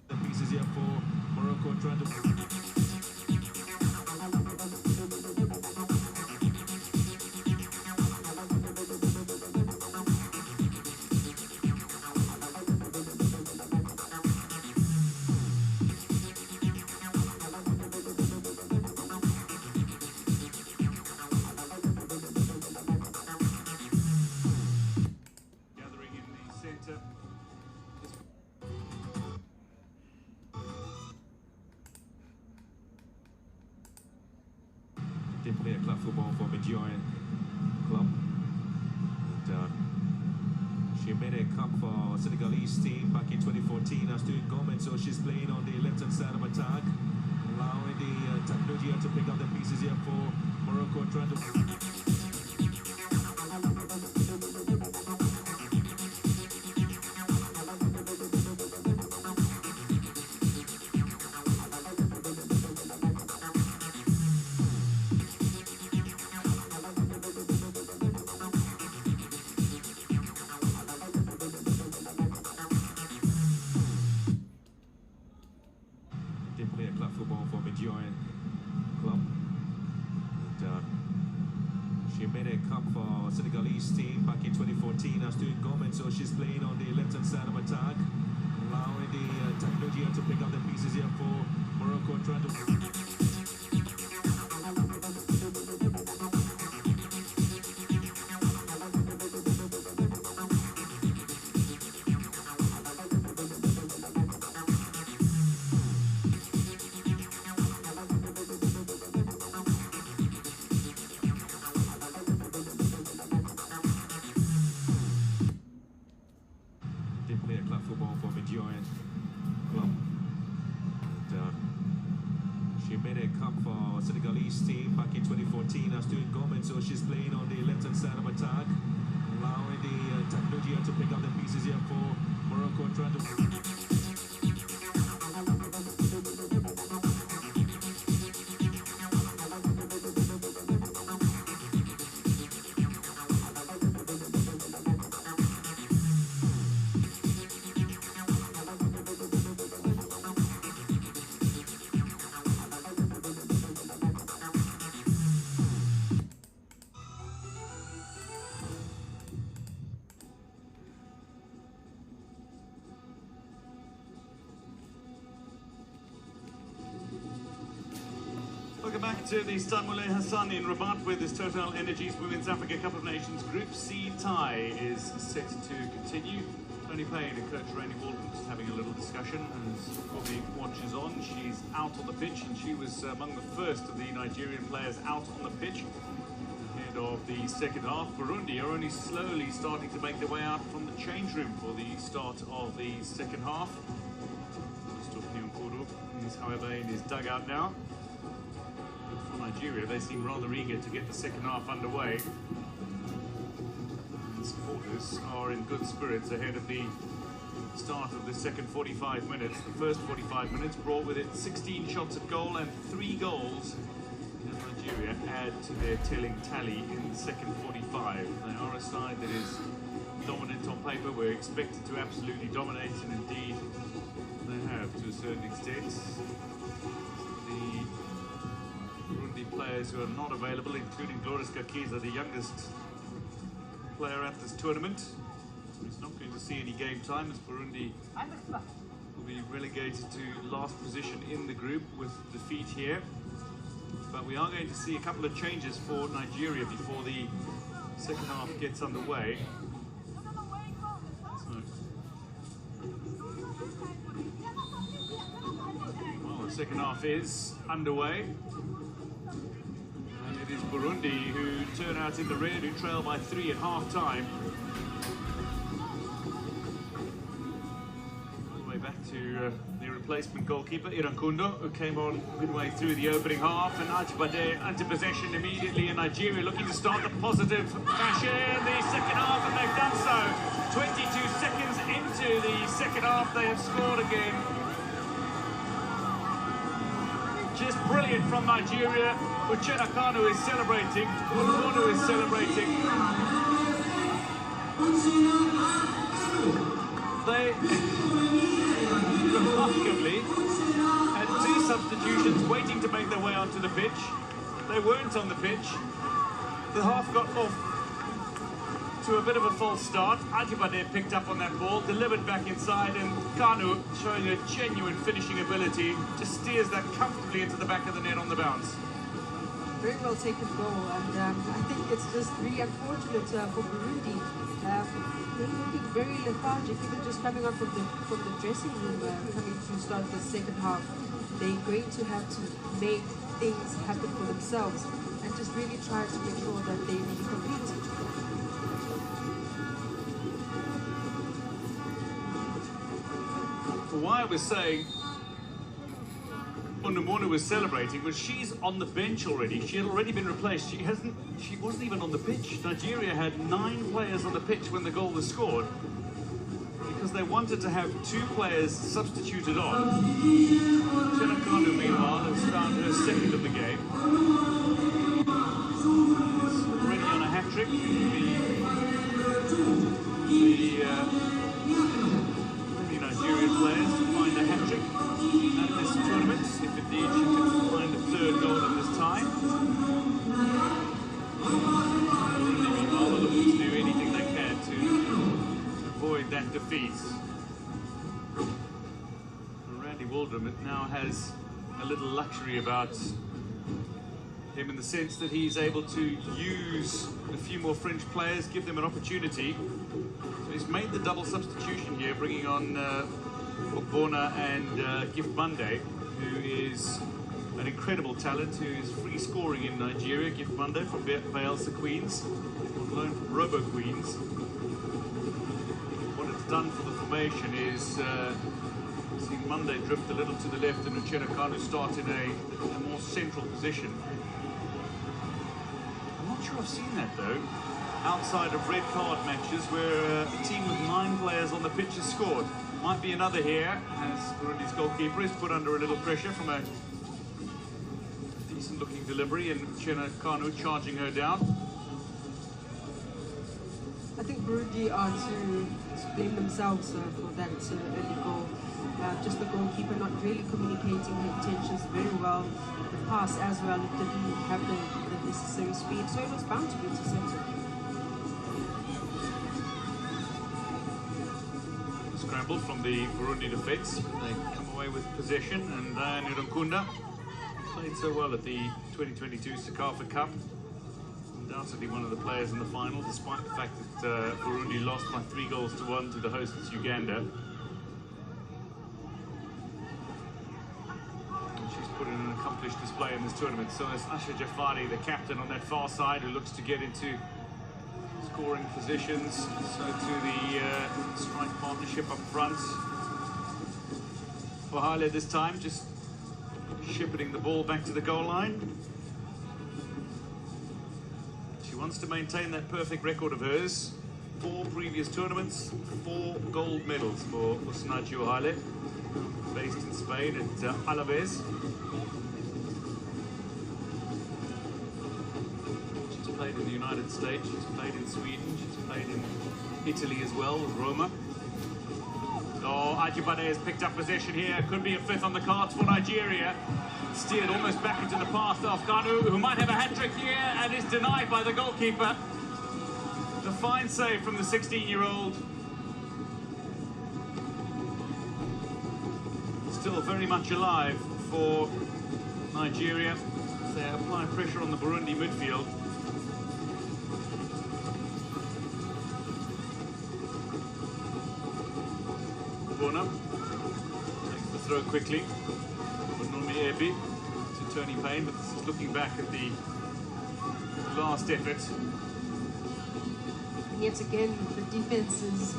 the pieces here for Morocco, trying to... They play a club football for Midtjylland club. She made a cup for Senegalese team back in 2014 as doing Gomez, so she's playing on the left-hand side of attack, allowing the technology to pick up the pieces here for Morocco, trying to... They play a club football for Midtjylland club. She made a cup for Senegalese team back in 2014 as doing Gomez, so she's playing on the left-hand side of attack, allowing the technology to pick up the pieces here for Morocco, trying to... football from enjoying club. She made a come for Senegalese team back in 2014 as doing Gomez, so she's playing on the left-hand side of attack, allowing the technology to pick up the pieces here for Morocco, trying to... Welcome back to the Stade Moulay Hassan in Rabat, where this Total Energies Women's Africa Cup of Nations Group C tie is set to continue. Tony Payne and coach Randy Walton just having a little discussion, and as Bobby watches on, she's out on the pitch, and she was among the first of the Nigerian players out on the pitch ahead of the second half. Burundi are only slowly starting to make their way out from the change room for the start of the second half. He's, however, in his dugout now. Nigeria, they seem rather eager to get the second half underway. The supporters are in good spirits ahead of the start of the second 45 minutes. The first 45 minutes brought with it 16 shots at goal and 3 goals. And Nigeria add to their telling tally in the second 45. They are a side that is dominant on paper. We're expected to absolutely dominate, and indeed they have to a certain extent. Players who are not available, including Glorious Kakiza, the youngest player at this tournament. He's not going to see any game time as Burundi will be relegated to last position in the group with defeat here. But we are going to see a couple of changes for Nigeria before the second half gets underway. Well, the second half is underway. It is Burundi who turn out in the red, who trail by 3 at half-time. All the way back to the replacement goalkeeper, Irankundo, who came on midway through the opening half, and Ajibade into possession immediately, and Nigeria looking to start the positive fashion the second half, and they've done so. 22 seconds into the second half, they have scored again. Just brilliant from Nigeria. Uchenna Kanu is celebrating. Kanu is celebrating. They remarkably had 2 substitutions waiting to make their way onto the pitch. They weren't on the pitch. The half got off to a bit of a false start. Ajibade picked up on that ball, delivered back inside, and Kanu, showing a genuine finishing ability, just steers that comfortably into the back of the net on the bounce. Very well taken goal, and I think it's just really unfortunate for Burundi. They're looking very lethargic, even just coming out from the dressing room, coming to start the second half. They're going to have to make things happen for themselves and just really try to make sure that they really compete. Why I was saying Unumona was celebrating was she's on the bench already. She had already been replaced. She wasn't even on the pitch. Nigeria had 9 players on the pitch when the goal was scored because they wanted to have 2 players substituted on. Uchenna Kanu, meanwhile, has found her second of the game. Is already on a hat-trick. The Nigerian players to find a hat-trick at this tournament, if indeed she can find a 3rd goal in this tie. Burundi, meanwhile, are looking to do anything they can to avoid that defeat. Randy Waldrum now has a little luxury about him in the sense that he's able to use a few more French players, give them an opportunity. So he's made the double substitution here, bringing on Ogbonna and Gift Monday, who is an incredible talent, who is free scoring in Nigeria. Gift Monday from Bayelsa Queens, on loan from Robo Queens. What it's done for the formation is seeing Monday drift a little to the left and Uchenna Kanu start in a more central position. I'm not sure I've seen that though, outside of red card matches where a team with 9 players on the pitch has scored. Might be another here, as Burundi's goalkeeper is put under a little pressure from a decent-looking delivery, and Uchenna Kanu charging her down. I think Burundi are to blame themselves for that early goal. Just the goalkeeper not really communicating her intentions very well. The pass as well, it didn't have the necessary speed, so it was bound to be intercepted. Scramble from the Burundi defence. They come away with possession, and Nirankunda played so well at the 2022 Sekafa Cup. Undoubtedly one of the players in the final, despite the fact that Burundi lost by 3-1 to the hosts Uganda. And she's put in an accomplished display in this tournament. So is Asha Jafari, the captain on that far side, who looks to get into scoring positions. So to the strike partnership up front. Wahale this time just shepherding the ball back to the goal line. She wants to maintain that perfect record of hers. 4 previous tournaments, 4 gold medals for Usnachi Wahale, based in Spain at Alaves. She's played in the United States, she's played in Sweden, she's played in Italy as well, with Roma. Oh, Ajibade has picked up possession here. Could be a 5th on the cards for Nigeria. Steered almost back into the path of Kanu, who might have a hat-trick here, and is denied by the goalkeeper. A fine save from the 16-year-old. Still very much alive for Nigeria. They apply pressure on the Burundi midfield. Bona takes the throw quickly. Nomi Ebi to Tony Payne, but this is looking back at the last effort. And yet again, the defense is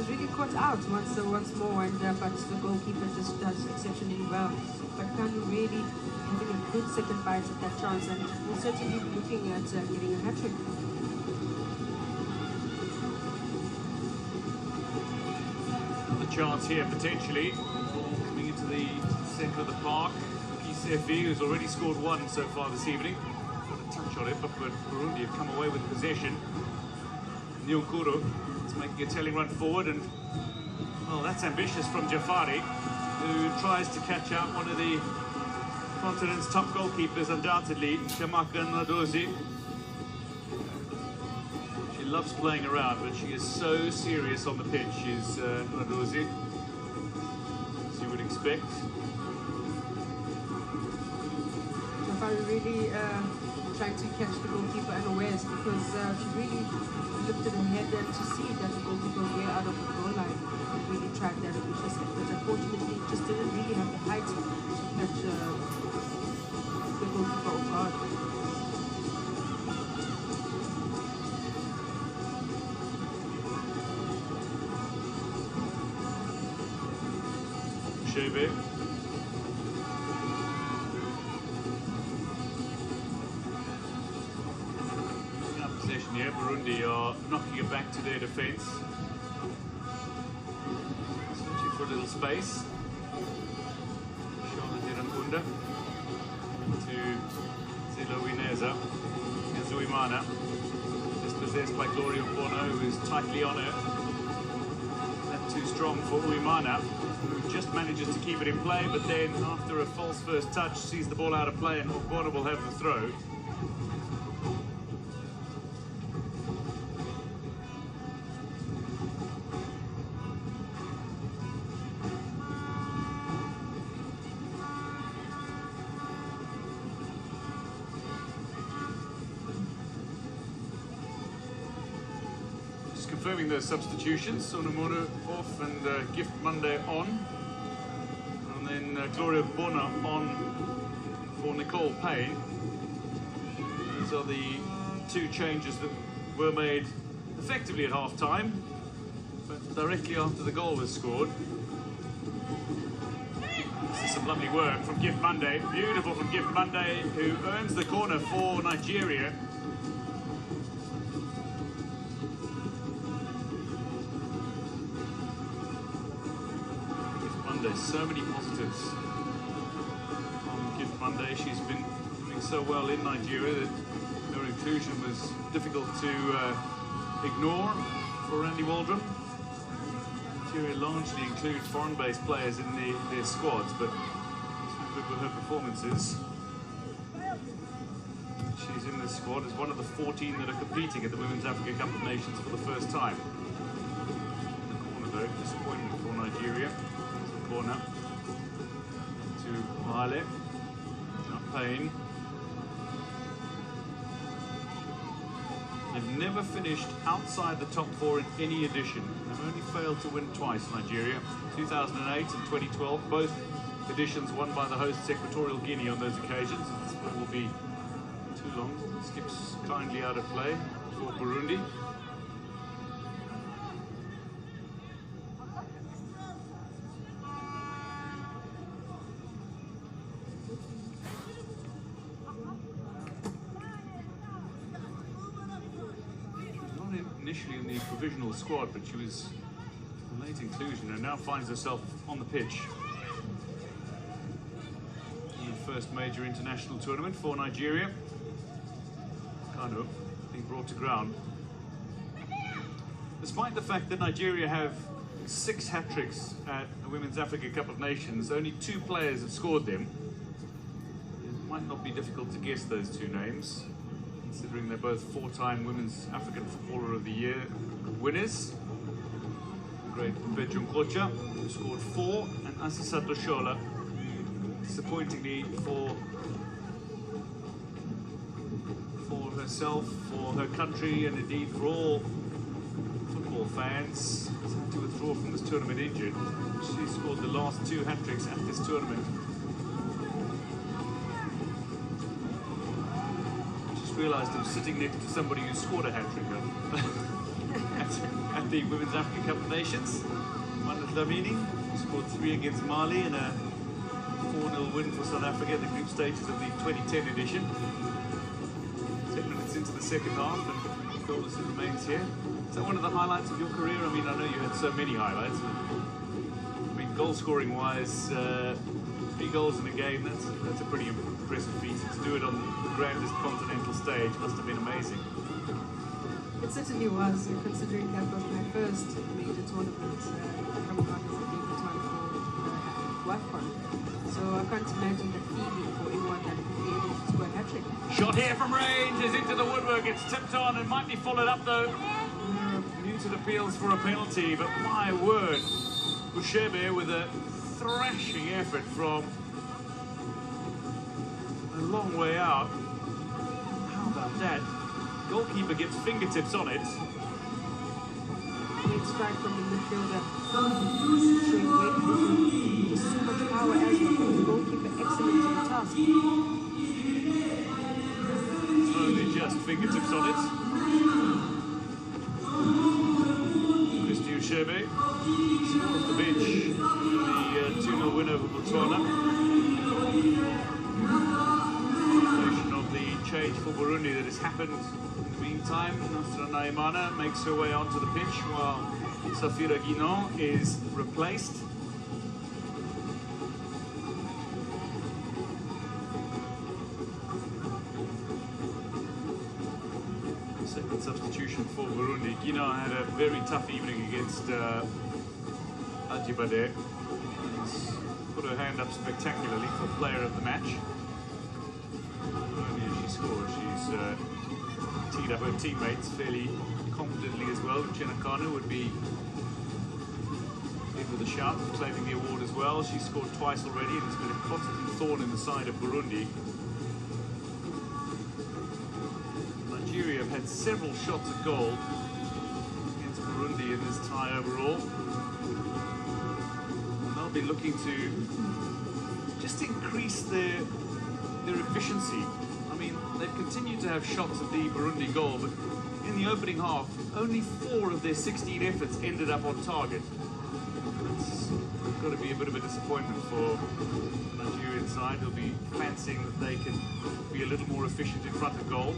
really caught out once more, and but the goalkeeper just does exceptionally well. But Kanu really having a good second bite at that chance, and will certainly be looking at getting a hat-trick. Chance here potentially, coming into the centre of the park. Kisefi, who's already scored 1 so far this evening, got a touch on it, but Burundi have come away with possession. Nyokuru is making a telling run forward, and well, that's ambitious from Jafari, who tries to catch out one of the continent's top goalkeepers, undoubtedly, Shamaka Nadozi. Loves playing around, but she is so serious on the pitch, is Nadozi, as you would expect. Jafari really trying to catch the goalkeeper unawares, because she really lifted her head and to see that the goalkeeper was way out of the goal line and really tried that ambitious effort, but unfortunately just didn't really have the height to catch the goalkeeper off guard. Shebe. Now possession here, Burundi are knocking it back to their defence. Searching for a little space. Charlotte Nirankunda to Zilo Wineza. Nzuimana. Dispossessed by Gloria Bono, who is tightly on her. That too strong for Uimana, who just manages to keep it in play, but then after a false first touch sees the ball out of play, and Bono will have the throw. Just confirming those substitutions. Sonomuru off and Gift Monday on. And then Gloria Bona on for Nicole Payne. These are the 2 changes that were made effectively at half-time. but directly after the goal was scored. This is some lovely work from Gift Monday. Beautiful from Gift Monday, who earns the corner for Nigeria. Gift Monday, so many positives from Gift Monday. She's been doing so well in Nigeria that her inclusion was difficult to ignore for Randy Waldron. Nigeria largely include foreign-based players in their squads, but so good with her performances. She's in this squad as one of the 14 that are competing at the Women's Africa Cup of Nations for the first time. The corner though, disappointment for Nigeria. The corner to Wale. Not Payne. They've never finished outside the top 4 in any edition. They've only failed to win twice, Nigeria. 2008 and 2012, both editions won by the hosts Equatorial Guinea on those occasions. This one will be too long. Skips kindly out of play for Burundi. Initially in the provisional squad, but she was a late inclusion and now finds herself on the pitch in the first major international tournament for Nigeria. Kano being brought to ground. Despite the fact that Nigeria have 6 hat-tricks at the Women's Africa Cup of Nations, only 2 players have scored them. It might not be difficult to guess those 2 names, considering they're both 4-time Women's African Footballer of the Year winners. Great Bedroom Kocha, who scored 4, and Asisato Shola, disappointingly for herself, for her country, and indeed for all football fans, has had to withdraw from this tournament injured. She scored the last 2 hat-tricks at this tournament. Realised I'm sitting next to somebody who scored a hat-trick at the Women's African Cup of Nations. Manda Dlamini scored 3 against Mali in a 4-0 win for South Africa in the group stages of the 2010 edition. 10 minutes into the second half and goalless it remains here. Is that one of the highlights of your career? I mean, I know you had so many highlights. I mean, goal-scoring wise, 3 goals in a game, that's a pretty impressive feat. To do it on the grandest continental stage must have been amazing. It certainly was, considering that was my first major tournament coming out as a debutant for WAFCON. So I can't imagine the feeling for anyone that would be able to score a hat-trick. Shot here from range is into the woodwork. It's tipped on and might be followed up though. Muted appeals for a penalty, but my word, Bushebe with a thrashing effort from a long way out. How about that? Goalkeeper gets fingertips on it. Great strike from the midfielder. Showing great movement. Just so much power as well. The goalkeeper excellent to the task. Only just fingertips on it. Christy Uchebe scored off the bench in the 2-0 win over Botswana. Of the change for Burundi that has happened in the meantime. Nasra Naimana makes her way onto the pitch while Safira Guinan is replaced. Second substitution for Burundi. Guinan had a very tough evening against Ajibade. Put her hand up spectacularly for player of the match. Scored. She's teed up her teammates fairly confidently as well. Chenakano would be in with a shout for claiming the award as well. She's scored twice already and has been a constant thorn in the side of Burundi. Nigeria have had several shots at goal against Burundi in this tie overall. And they'll be looking to just increase their efficiency. I mean, they've continued to have shots at the Burundi goal, but in the opening half, only 4 of their 16 efforts ended up on target. That's got to be a bit of a disappointment for the Nigerian side. They'll be fancying that they can be a little more efficient in front of goal.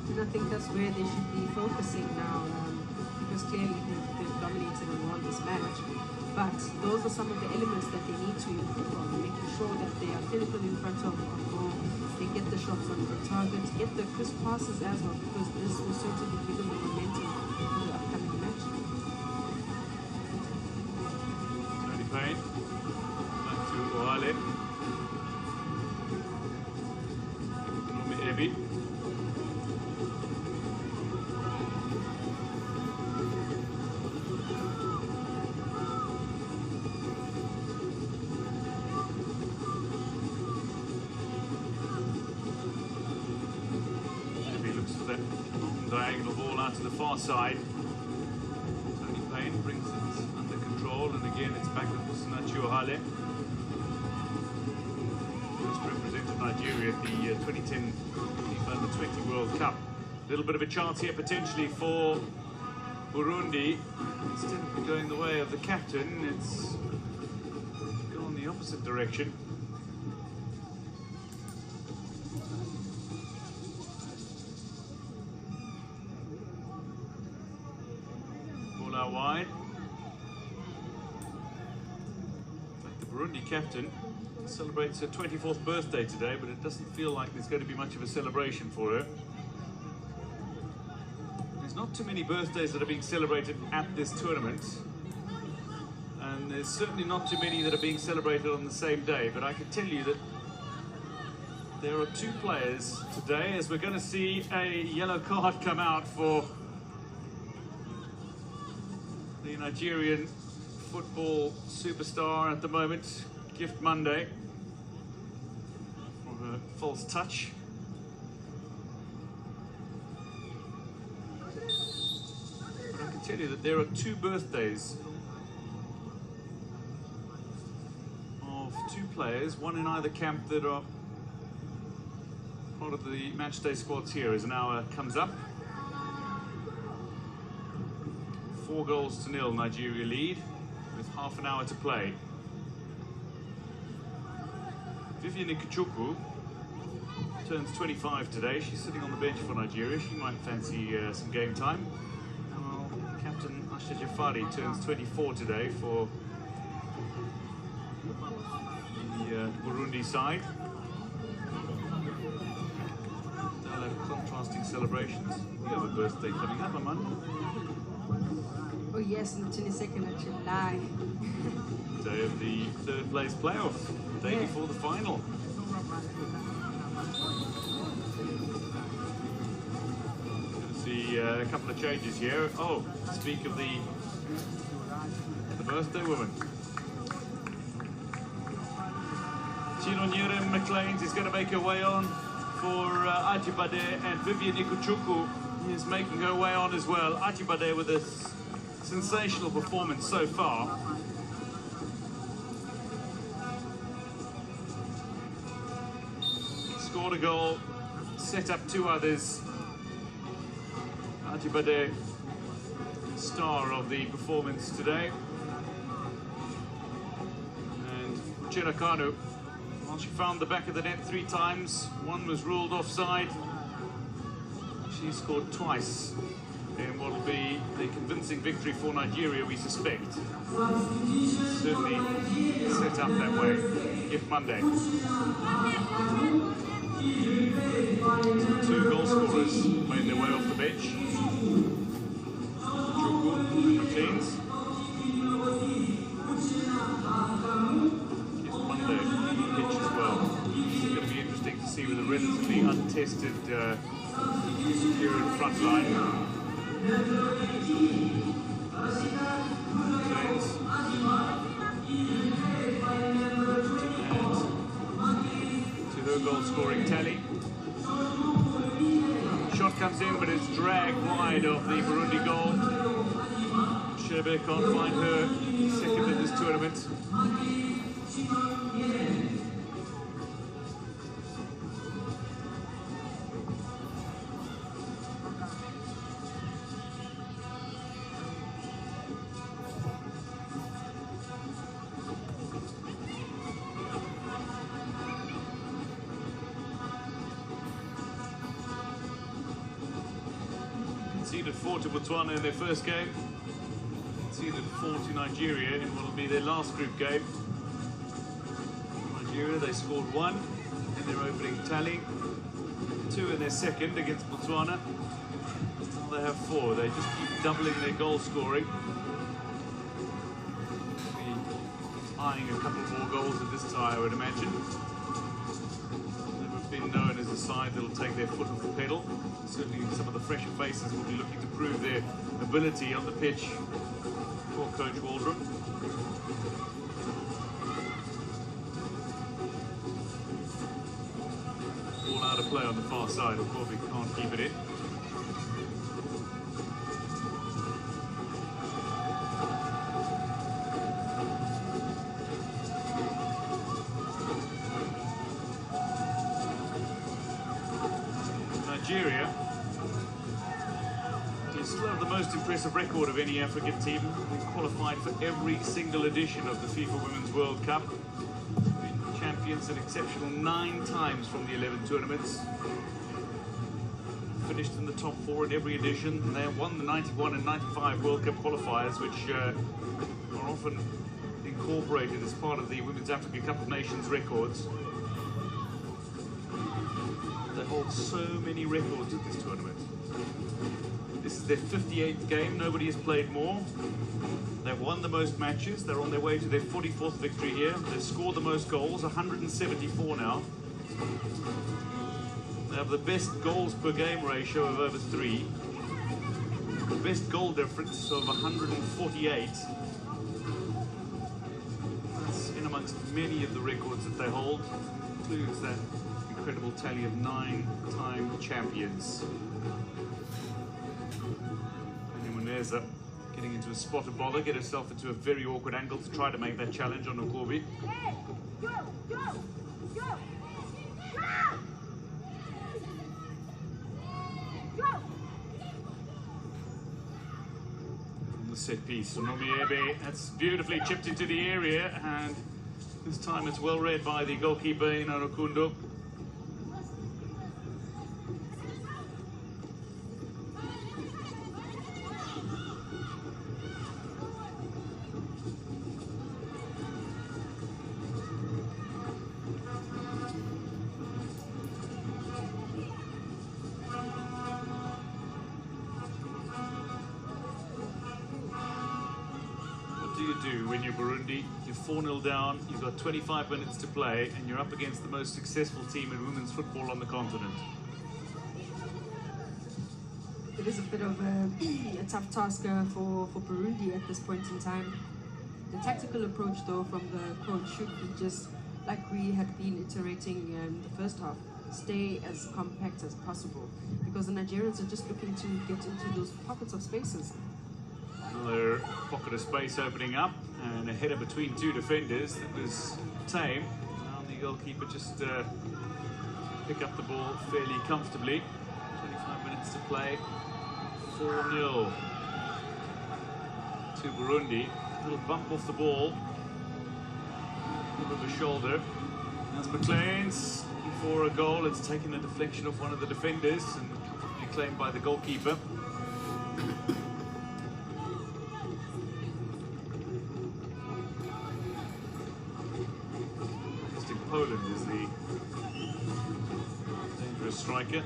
And I think that's where they should be focusing now, because clearly they've dominated and won this match. But those are some of the elements that they need to improve on, making sure that they are clinical in front of goal, they get the shots on the target, get the crisp passes as well, because this will certainly give them the momentum for the upcoming match. Tony Payne, back to Ohale. Rumi Ebi. Diagonal ball out to the far side. Tony Payne brings it under control, and again it's back with Musinachi Ohale. Just represented Nigeria at the 2010 FIFA Under-20 World Cup. A little bit of a chance here potentially for Burundi. Instead of going the way of the captain, it's gone the opposite direction. Wide. The Burundi captain celebrates her 24th birthday today, but it doesn't feel like there's going to be much of a celebration for her. There's not too many birthdays that are being celebrated at this tournament, and there's certainly not too many that are being celebrated on the same day, but I can tell you that there are 2 players today, as we're going to see a yellow card come out for the Nigerian football superstar at the moment, Gift Monday, for her false touch. But I can tell you that there are 2 birthdays of 2 players, one in either camp, that are part of the matchday squads here as an hour comes up. 4-0 Nigeria lead with half an hour to play. Vivian Ikuchukwu turns 25 today. She's sitting on the bench for Nigeria. She might fancy some game time. Well, Captain Asha Jafari turns 24 today for the Burundi side. They'll have contrasting celebrations. We have a birthday coming up, Amanda. Oh yes, on the 22nd of July. Day of the 3rd place playoff, the day before the final. Going to see a couple of changes here. Oh, speak of the birthday woman. Chinonyere McLean is going to make her way on for Ajibade, and Vivian Ikuchukwu is making her way on as well. Ajibade with a sensational performance so far. Scored a goal, set up 2 others. Ajibade, star of the performance today. And Uchenna Kanu, well, she found the back of the net 3 times. 1 was ruled offside. She scored twice in what will be the convincing victory for Nigeria, we suspect. Certainly set up that way. Gift Monday. 2 goal scorers made their way off the bench. Chukwu and McLean's. Gift Monday pitch as well. It's going to be interesting to see with a relatively untested here in front line. To her goal scoring tally. Shot comes in, but it's dragged wide of the Burundi goal. Shebe can't find her second in this tournament. conceded 4 to Botswana in their first game. Conceded 4 to Nigeria in what will be their last group game. Nigeria, they scored 1 in their opening tally, 2 in their second against Botswana. Now they have 4. They just keep doubling their goal scoring. Eyeing a couple more goals at this tie, I would imagine. Never been known as a side that'll take their foot off the pedal. Certainly some of the fresher faces will be looking to prove their ability on the pitch for Coach Waldron. All out of play on the far side, of course we can't keep it in. Nigeria, they still have the most impressive record of any African team. They've qualified for every single edition of the FIFA Women's World Cup. Been champions an exceptional 9 times from the 11 tournaments. Finished in the top 4 in every edition. And they have won the 91 and 95 World Cup qualifiers, which are often incorporated as part of the Women's Africa Cup of Nations records. They hold so many records at this tournament. This is their 58th game. Nobody has played more. They've won the most matches. They're on their way to their 44th victory here. They've scored the most goals, 174 now. They have the best goals per game ratio of over 3. The best goal difference of 148. That's in amongst many of the records that they hold. Includes that incredible tally of 9-time champions. And Muneza getting into a spot of bother, get herself into a very awkward angle to try to make that challenge on Nkobi. From the set piece, Nomiebe, that's beautifully chipped into the area, and this time it's well read by the goalkeeper in Arukundo. When you're Burundi, you're 4-0 down, you've got 25 minutes to play, and you're up against the most successful team in women's football on the continent. It is a bit of a tough task for Burundi at this point in time. The tactical approach, though, from the coach should be just like we had been iterating in the first half. Stay as compact as possible, because the Nigerians are just looking to get into those pockets of spaces. Another pocket of space opening up, and a header between 2 defenders that was tame. Now the goalkeeper just pick up the ball fairly comfortably. 25 minutes to play. 4-0 to Burundi. A little bump off the ball. Over the shoulder. That's McLean's for a goal. It's taken a deflection off one of the defenders and comfortably claimed by the goalkeeper. Poland is the dangerous striker.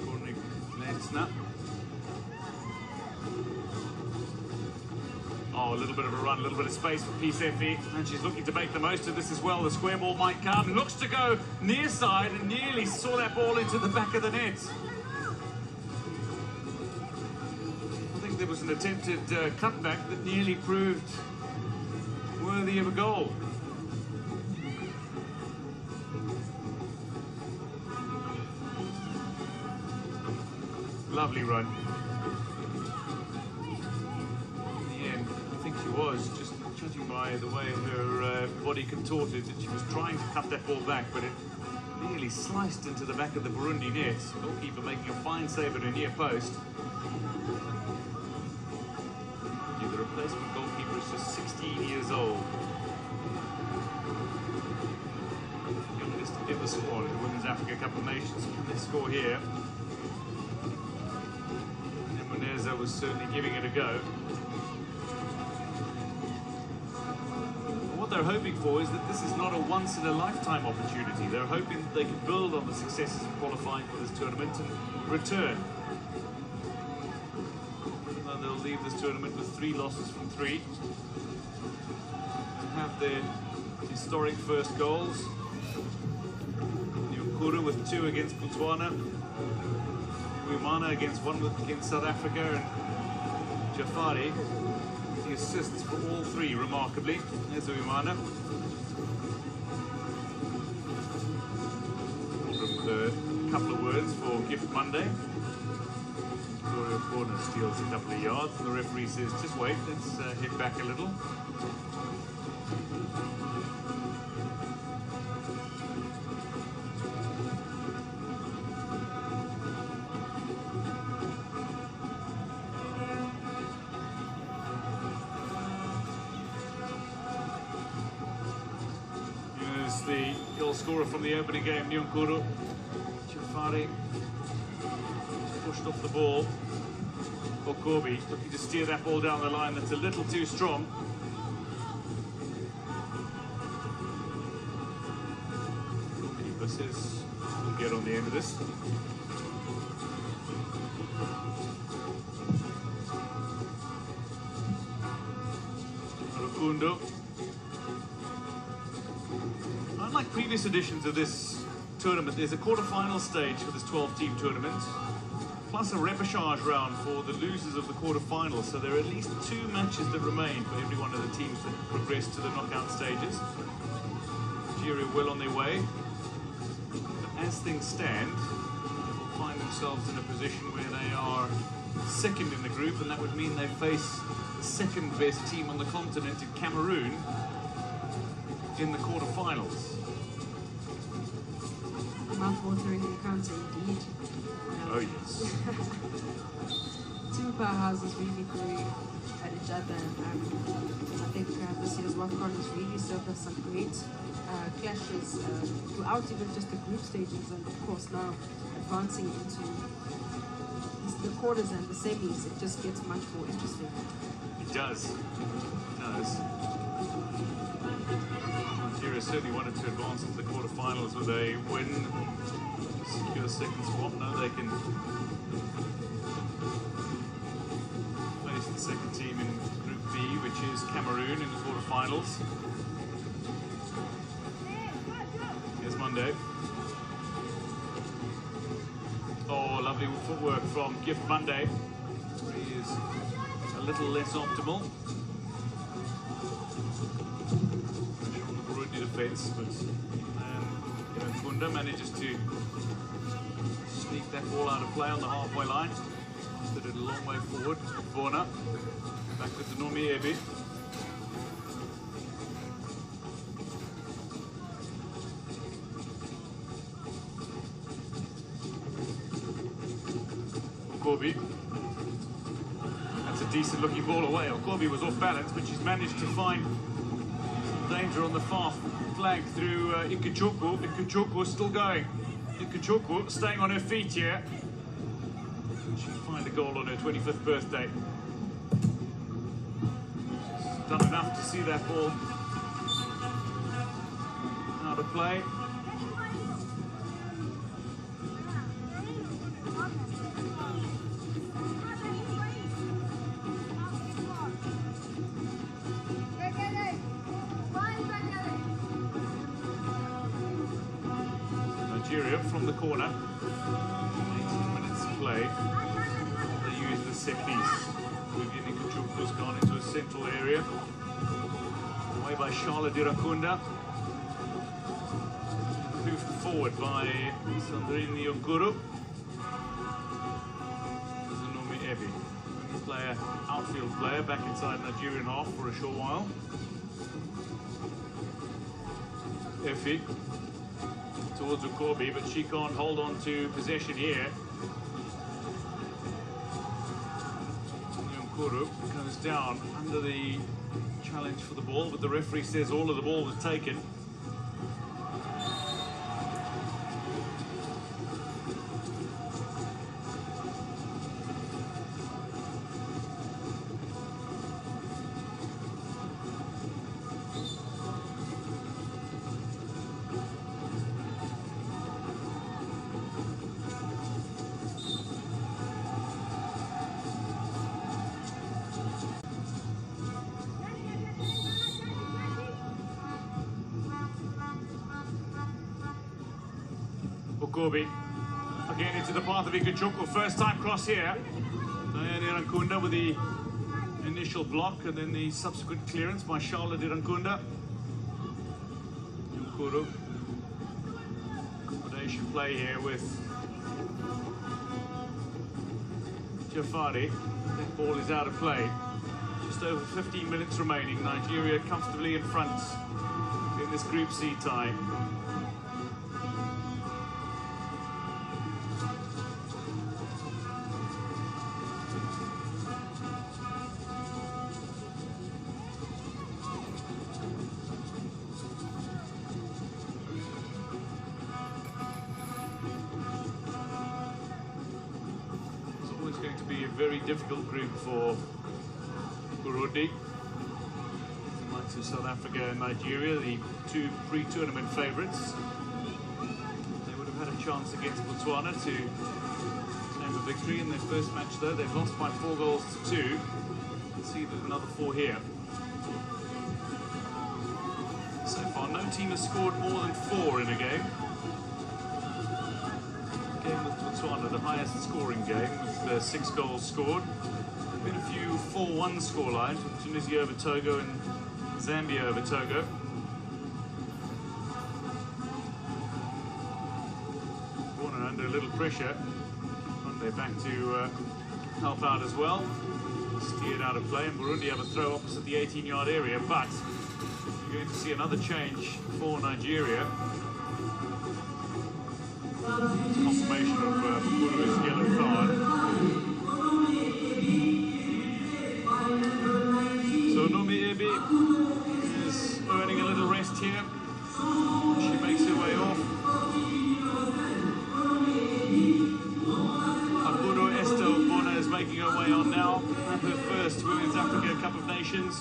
Corner snap. Oh, a little bit of a run, a little bit of space for Pisefi, and she's looking to make the most of this as well. The square ball might come. Looks to go near side and nearly saw that ball into the back of the net. I think there was an attempted cutback that nearly proved worthy of a goal. Lovely run. In the end, I think she was, just judging by the way her body contorted, that she was trying to cut that ball back, but it nearly sliced into the back of the Burundi net. Goalkeeper making a fine save at a near post. The replacement goalkeeper is just 16 years old. Youngest ever scored in the Women's Africa Cup of Nations. Can they score here? Was was certainly giving it a go. What they're hoping for is that this is not a once-in-a-lifetime opportunity. They're hoping they can build on the successes of qualifying for this tournament and return. They'll leave this tournament with 3 losses from 3 and have their historic first goals. Nyunkuru with 2 against Botswana, Uimana against South Africa, and Jafari the assists for all 3 remarkably. There's Uimana. With a couple of words for Gift Monday. Gloria Corner steals a couple of yards, and the referee says, just wait, let's head back a little. Here's the goal scorer from the opening game, Nyunkuru. Jafari pushed off the ball. Okobi looking to steer that ball down the line. That's a little too strong. Keeper says we'll get on the end of this. Rukundo. Unlike previous editions of this tournament, there's a quarter-final stage for this 12-team tournament, plus a repechage round for the losers of the quarter-finals. So there are at least 2 matches that remain for every one of the teams that progress to the knockout stages. Nigeria well on their way. But as things stand, they will find themselves in a position where they are second in the group, and that would mean they face the second-best team on the continent in Cameroon in the quarter-finals. Mouth-watering encounter indeed. Oh yes. 2 powerhouses really throwing at each other, and I think this year's WAFCON has really served us some great clashes throughout even just the group stages, and of course now advancing into the quarters and the semis, it just gets much more interesting. It does. It does. Nigeria certainly wanted to advance into the quarterfinals with a win, secure second spot. Now they can face the second team in Group B, which is Cameroon, in the quarterfinals. Here's Monday. Oh, lovely footwork from Gift Monday. He is a little less optimal. Defense, but Kunda manages to sneak that ball out of play on the halfway line. Stood it a long way forward. Bona back with the Nomi Ebi. Okobi. That's a decent looking ball away. Okobi was off balance, but she's managed to find danger on the far flank through Ikuchukwu. Ikuchukwu still going. Ikuchukwu staying on her feet here. She'll find a goal on her 25th birthday. She's done enough to see that ball out of play. Nigeria from the corner. 18 minutes to play. They use the set piece. Vivian Ikuchukwu's gone into a central area. Away by Charlotte Irakunda. Moved forward by Sandrine Nyunkuru. Zanomi Ebi. Player, outfield player, back inside Nigerian half for a short while. Efi towards Okobi, but she can't hold on to possession here. Nyunkuru goes down under the challenge for the ball, but the referee says all of the ball was taken. Ukobi. Again into the path of Ikuchuku. First time cross here. Diane Irankunda with the initial block and then the subsequent clearance by Charlotte Irankunda. Nyunkuru. Combination play here with Jafari. That ball is out of play. Just over 15 minutes remaining. Nigeria comfortably in front in this Group C tie. Going to be a very difficult group for Burundi. The likes of South Africa and Nigeria, the two pre-tournament favourites. They would have had a chance against Botswana to claim a victory in their first match though. They've lost by 4 goals to 2. Let's see another 4 here. So far, no team has scored more than 4 in a game. Game with Botswana, the highest scoring game with 6 goals scored. There have been a few 4-1 scorelines with Tunisia over Togo and Zambia over Togo. Botswana under a little pressure. They're back to help out as well. Steered out of play, and Burundi have a throw opposite the 18-yard area, but you're going to see another change for Nigeria. Confirmation of Buru's yellow card. So Nomi Ebi is earning a little rest here. She makes her way off. Aburo Estelle Bona is making her way on now. At her first Women's Africa Cup of Nations.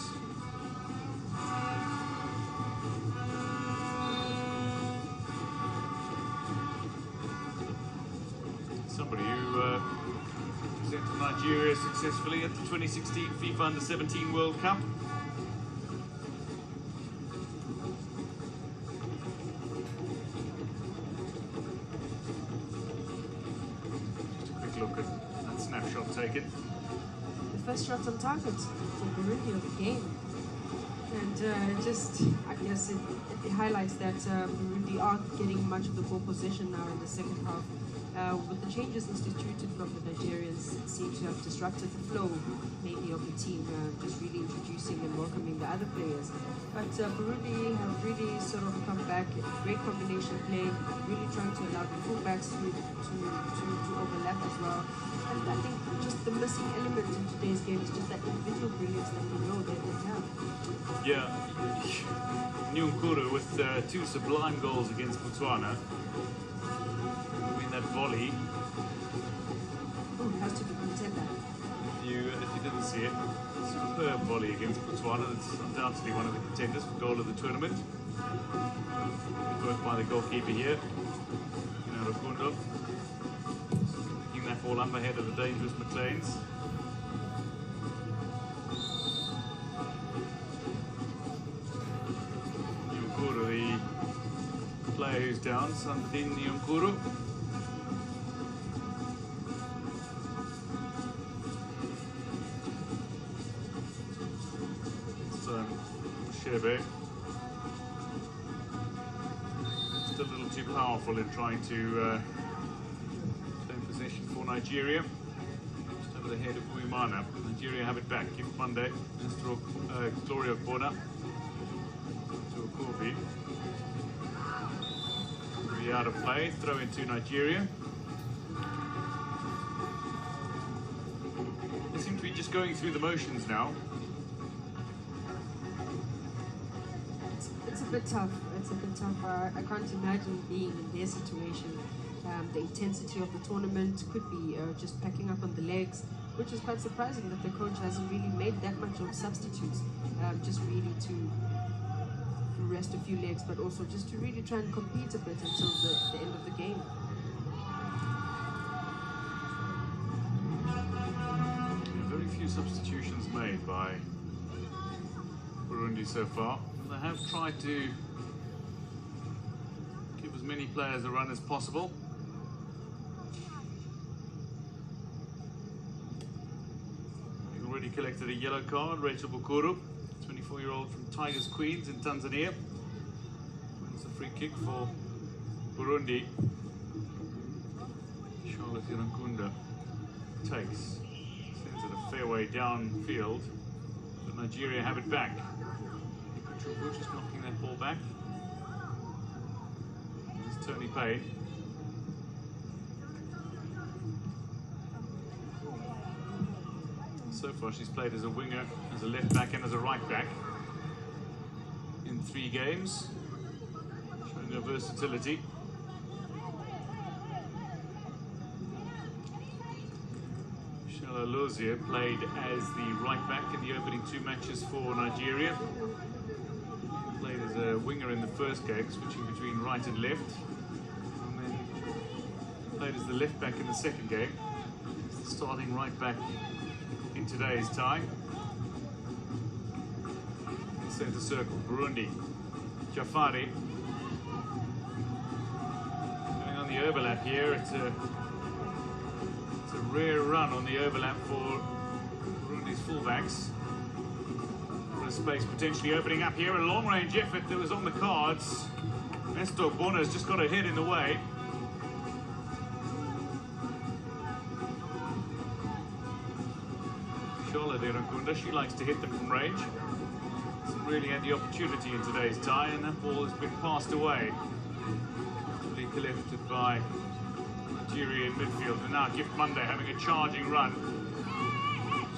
Somebody who represented Nigeria successfully at the 2016 FIFA Under-17 World Cup. Just a quick look at that snapshot taken. The first shot on target for Burundi of the game. And I guess it highlights that Burundi are getting much of the ball possession now in the second half. With the changes instituted from the Nigerians, seem to have disrupted the flow, maybe of the team, just really introducing and welcoming the other players. But Burundi have really sort of come back, great combination play, really trying to allow the fullbacks to overlap as well. And I think just the missing element in today's game is just that individual brilliance that we know that they have. Yeah, Nyunkuru with 2 sublime goals against Botswana. That volley. Oh, it has to be contender. If you didn't see it, superb volley against Botswana. It's undoubtedly one of the contenders for goal of the tournament. Good work by the goalkeeper here, Rukundo. Picking that ball up ahead of the dangerous McLeans. Nyunkuru, the player who's down, Sandine Nyunkuru. Shebe. Just a little too powerful in trying to claim possession for Nigeria. Just over the head of Uimana. Nigeria have it back. Give Monday. Gloria Bona to Okobi. Three out of play. Throw into Nigeria. They seem to be just going through the motions now. It's a bit tough. It's a bit tough. I can't imagine being in their situation. The intensity of the tournament could be just packing up on the legs, which is quite surprising that the coach hasn't really made that much of substitutes. Just really to rest a few legs, but also just to really try and compete a bit until the end of the game. Very few substitutions made by Burundi so far. They have tried to give as many players a run as possible. already collected a yellow card. Rachel Bukuru, 24-year-old from Tigers Queens in Tanzania. Wins the free kick for Burundi. Charlotte Irankunda takes. Sends it a fair way downfield. But Nigeria have it back. Chubu just knocking that ball back. It's Tony Payne. So far she's played as a winger, as a left back and as a right back in 3 games, showing her versatility. Michelle Alozie played as the right back in the opening 2 matches for Nigeria. Played as a winger in the first game, switching between right and left. And then played as the left back in the second game. It's the starting right back in today's tie. In centre circle, Burundi. Jafari. Going on the overlap here. It's a rare run on the overlap for Burundi's fullbacks. For a space potentially opening up here. A long-range effort that was on the cards. Nestor Bona's just got her head in the way. Charlotte Irankunda, she likes to hit them from range. Hasn't really had the opportunity in today's tie, and that ball has been passed away. Comfortably collected by Nigeria in midfield. And now Gift Monday having a charging run.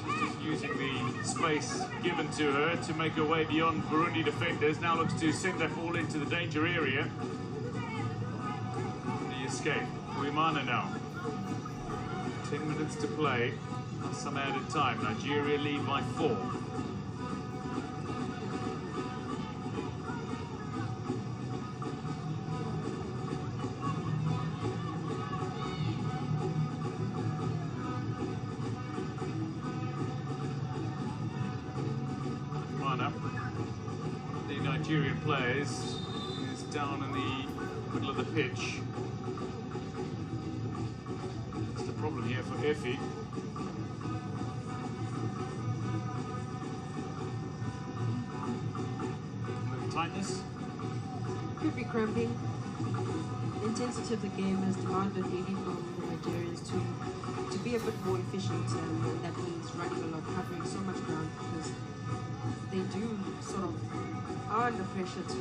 She's just using the space given to her to make her way beyond Burundi defenders. Now looks to send that ball into the danger area. The escape. Uimana now. 10 minutes to play. Some added time. Nigeria lead by 4. Mana, the Nigerian players, is down in the middle of the pitch. That's the problem here for Effie. Tightness. Could be cramping. The intensity of the game has demanded really from the Nigerians to be a bit more efficient, and that means running a lot, covering so much ground, because they do sort of are under pressure to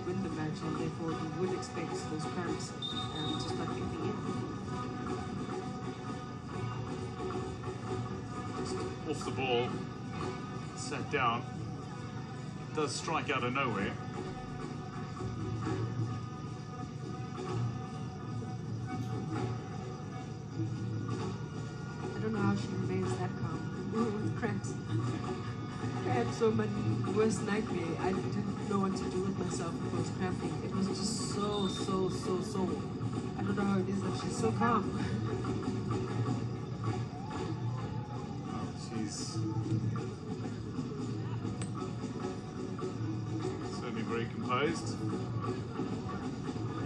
win the match, and therefore you would expect those cramps to start creeping in. Just off the ball, sat down. Does strike out of nowhere. I don't know how she remains that calm with cramps. I had so many worst nightmare. I didn't know what to do with myself when I was cramping. It was just so. I don't know how it is that she's so calm. She's very composed.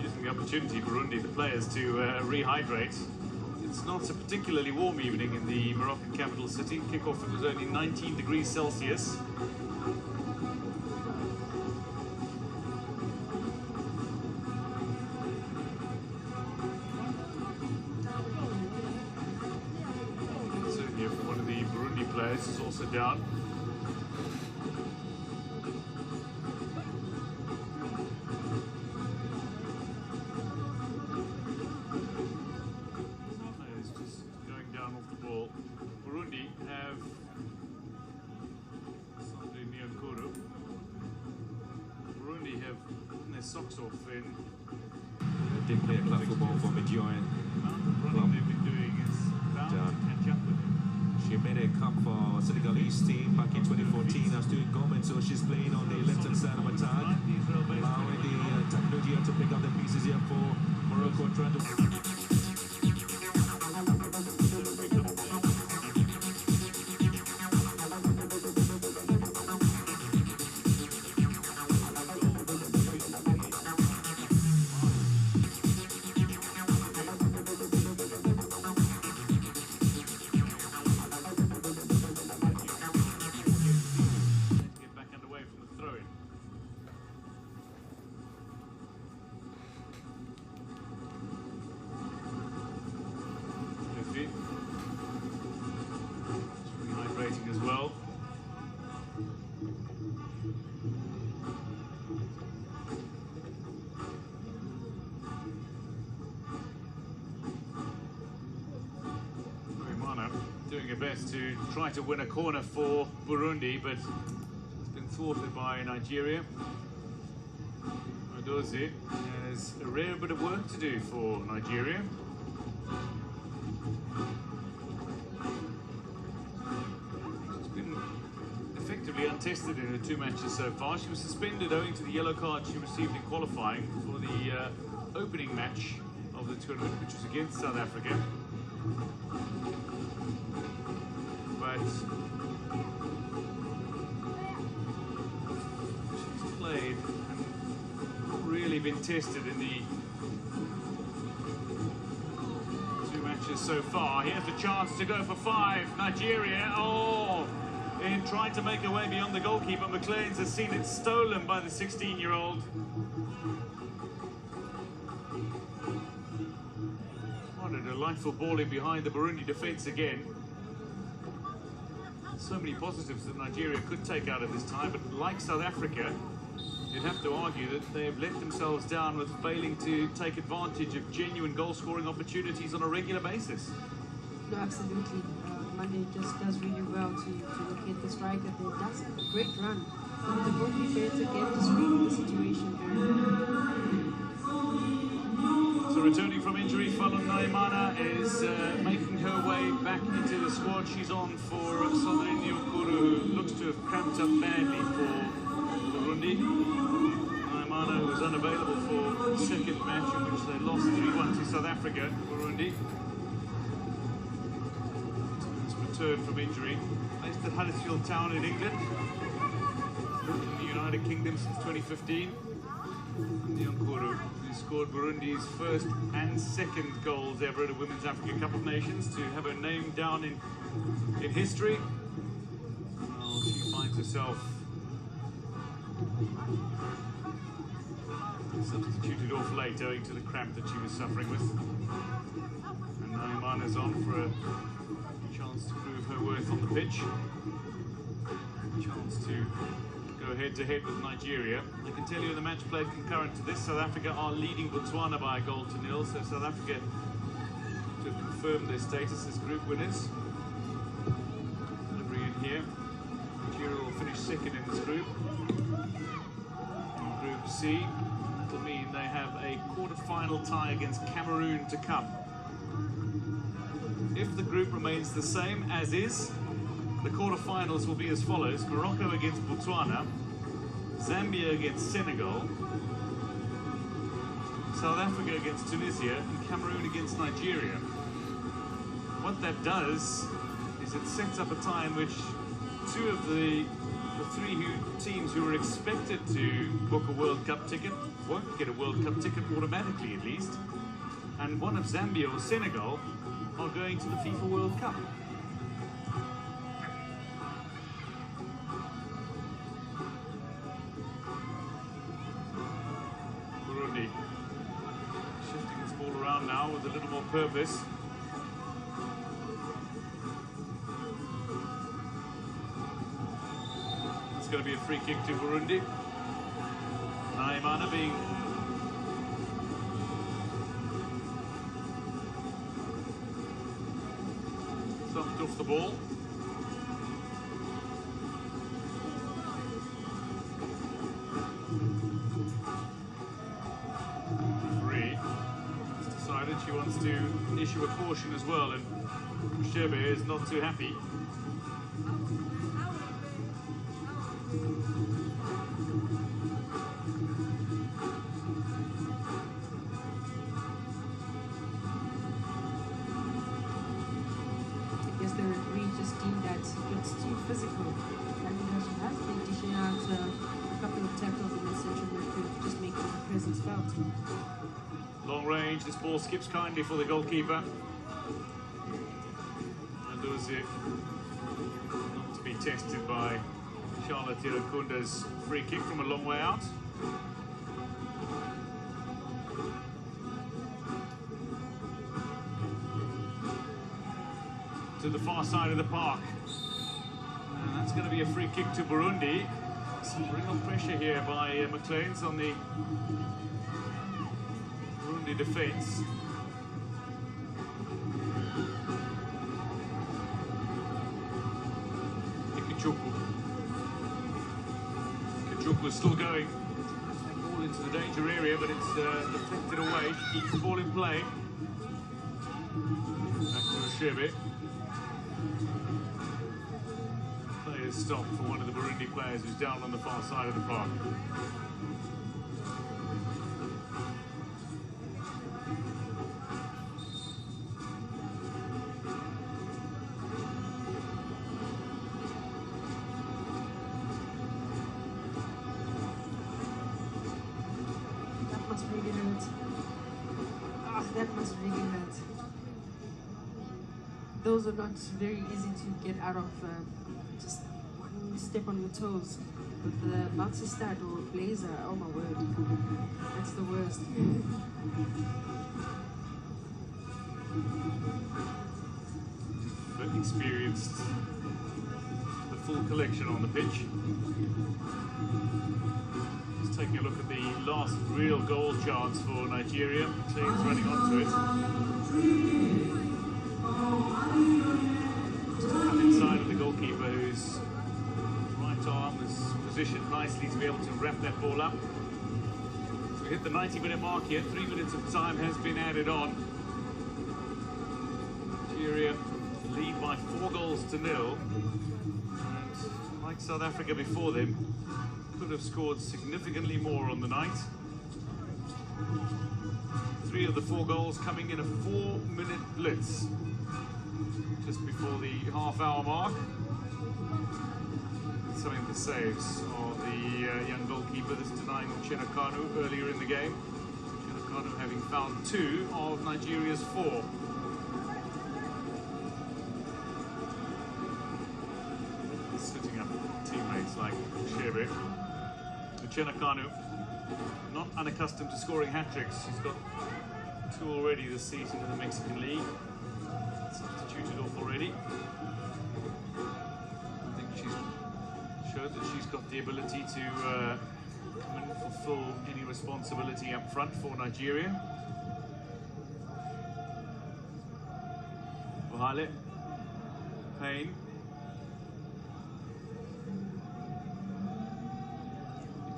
Using the opportunity, Burundi, the players, to rehydrate. It's not a particularly warm evening in the Moroccan capital city. Kickoff, it was only 19 degrees Celsius. Certainly, one of the Burundi players is also down. Burundi have Burundi have gotten their socks off in. Did play a club football for Midjoyan. Running they've been doing is bound to catch up with him. She made a cup for Senegalese team back in 2014 as doing Gomez, so she's playing on the left-hand side of attack, allowing the technology to pick up the pieces here for Morocco, trying to... her best to try to win a corner for Burundi, but it's been thwarted by Nigeria. Odozie has a rare bit of work to do for Nigeria. She's been effectively untested in her 2 matches so far. She was suspended owing to the yellow card she received in qualifying for the opening match of the tournament, which was against South Africa. But she's played and not really been tested in the 2 matches so far. Here's the chance to go for 5. Nigeria, in trying to make her way beyond the goalkeeper, McLean's has seen it stolen by the 16-year-old. What a delightful balling behind the Burundi defence again. So many positives that Nigeria could take out of this time, but like South Africa, you'd have to argue that they have let themselves down with failing to take advantage of genuine goal-scoring opportunities on a regular basis. No, absolutely. Monday just does really well to locate the striker there. Does a great run. So the goalkeeper again just reading the situation very well. So returning from injury, Falun Naimana is making her way back into the squad. She's on for Sandrine Nyokuru, who looks to have cramped up badly for Burundi. Naimana, who was unavailable for the second match in which they lost 3-1 to South Africa, Burundi. Has returned from injury. Based at Huddersfield Town in England. Lived in the United Kingdom since 2015. Nyokuru, who scored Burundi's first and second goals ever at a Women's African Cup of Nations, to have her name down in history. Well, she finds herself substituted off late owing to the cramp that she was suffering with. And Naimana's on for a chance to prove her worth on the pitch. A chance to go head-to-head with Nigeria. I can tell you the match played concurrent to this. South Africa are leading Botswana by 1-0, so South Africa to have confirmed their status as group winners. Delivery in here. Nigeria will finish second in this group. In Group C, that'll mean they have a quarter-final tie against Cameroon to come. If the group remains the same as is, the quarterfinals will be as follows: Morocco against Botswana, Zambia against Senegal, South Africa against Tunisia, and Cameroon against Nigeria. What that does is it sets up a tie in which 2 of the 3 teams who are expected to book a World Cup ticket won't get a World Cup ticket automatically, at least, and one of Zambia or Senegal are going to the FIFA World Cup. Burundi shifting this ball around now with a little more purpose. It's going to be a free kick to Burundi. Naimana being thumped off the ball. Referee has decided she wants to issue a caution as well, and Shebe is not too happy. The referee just deemed that it's too physical, and because she has been dishing out a couple of tackles in the central midfield, just making her presence felt. Long range, this ball skips kindly for the goalkeeper. Adozie not to be tested by Charlotte Irakunda's free kick from a long way out. To the far side of the park. And that's going to be a free kick to Burundi. Some real pressure here by McLean's on the Burundi defence. Kachuku is still going. Ball into the danger area, but it's deflected away. She keeps the ball in play. Back to Ashebe. Play is stopped for one of the Burundi players who's down on the far side of the park. That must really hurt. Those are not very easy to get out of. Just one step on your toes. With the multi-stat or blazer, oh my word, that's the worst. But experienced the full collection on the pitch. Just taking a look at the last real goal chance for Nigeria. Teams running onto it. Just up inside of the goalkeeper, whose right arm is positioned nicely to be able to wrap that ball up. So we hit the 90-minute mark here. 3 minutes of time has been added on. Nigeria lead by 4-0. And like South Africa before them, could have scored significantly more on the night. 3 of the 4 goals coming in a 4-minute blitz just before the half-hour mark. Some of the saves of the young goalkeeper that's denying Chenakanu earlier in the game. Chenakanu having found 2 of Nigeria's 4. Sitting up teammates like Shebe. Chenakanu, not unaccustomed to scoring hat-tricks. She's got 2 already this season in the Mexican League. Substituted off already. I think she's showed that she's got the ability to come and fulfill any responsibility up front for Nigeria. Ohale, Payne.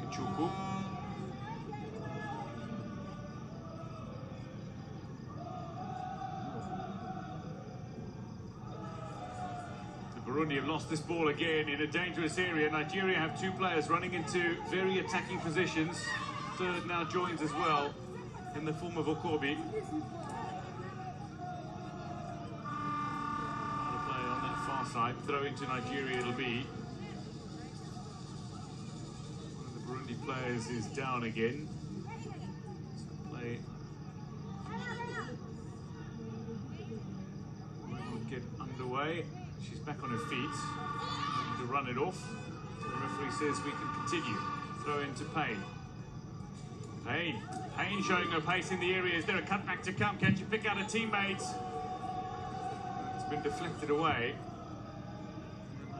Kachuku. Burundi have lost this ball again in a dangerous area. Nigeria have 2 players running into very attacking positions. Third now joins as well in the form of Okobi. Another player on that far side. Throw into Nigeria it'll be. One of the Burundi players is down again. So play might not get underway. She's back on her feet to run it off. The referee says we can continue. Throw into Payne. Payne showing her pace in the area. Is there a cutback to come? Can she pick out a teammate? It's been deflected away.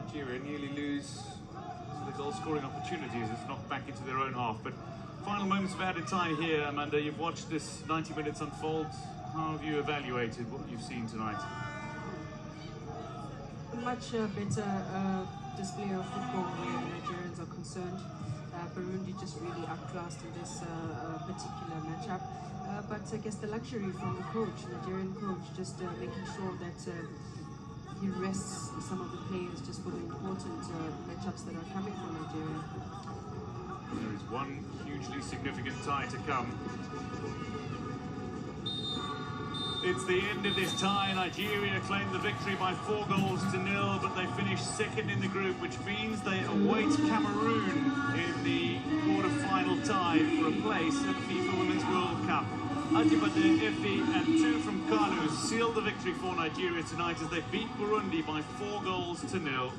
Nigeria nearly lose the goal-scoring opportunities. It's knocked back into their own half. But final moments of added time here, Amanda. You've watched this 90 minutes unfold. How have you evaluated what you've seen tonight? Much better display of football where Nigerians are concerned. Burundi just really outclassed in this particular matchup. But I guess the luxury from the coach, Nigerian coach, just making sure that he rests some of the players just for the important matchups that are coming from Nigeria. There is one hugely significant tie to come. It's the end of this tie. Nigeria claimed the victory by 4-0, but they finished second in the group, which means they await Cameroon in the quarter-final tie for a place at FIFA Women's World Cup. Ajibade, Efi and 2 from Kanu seal the victory for Nigeria tonight as they beat Burundi by 4-0.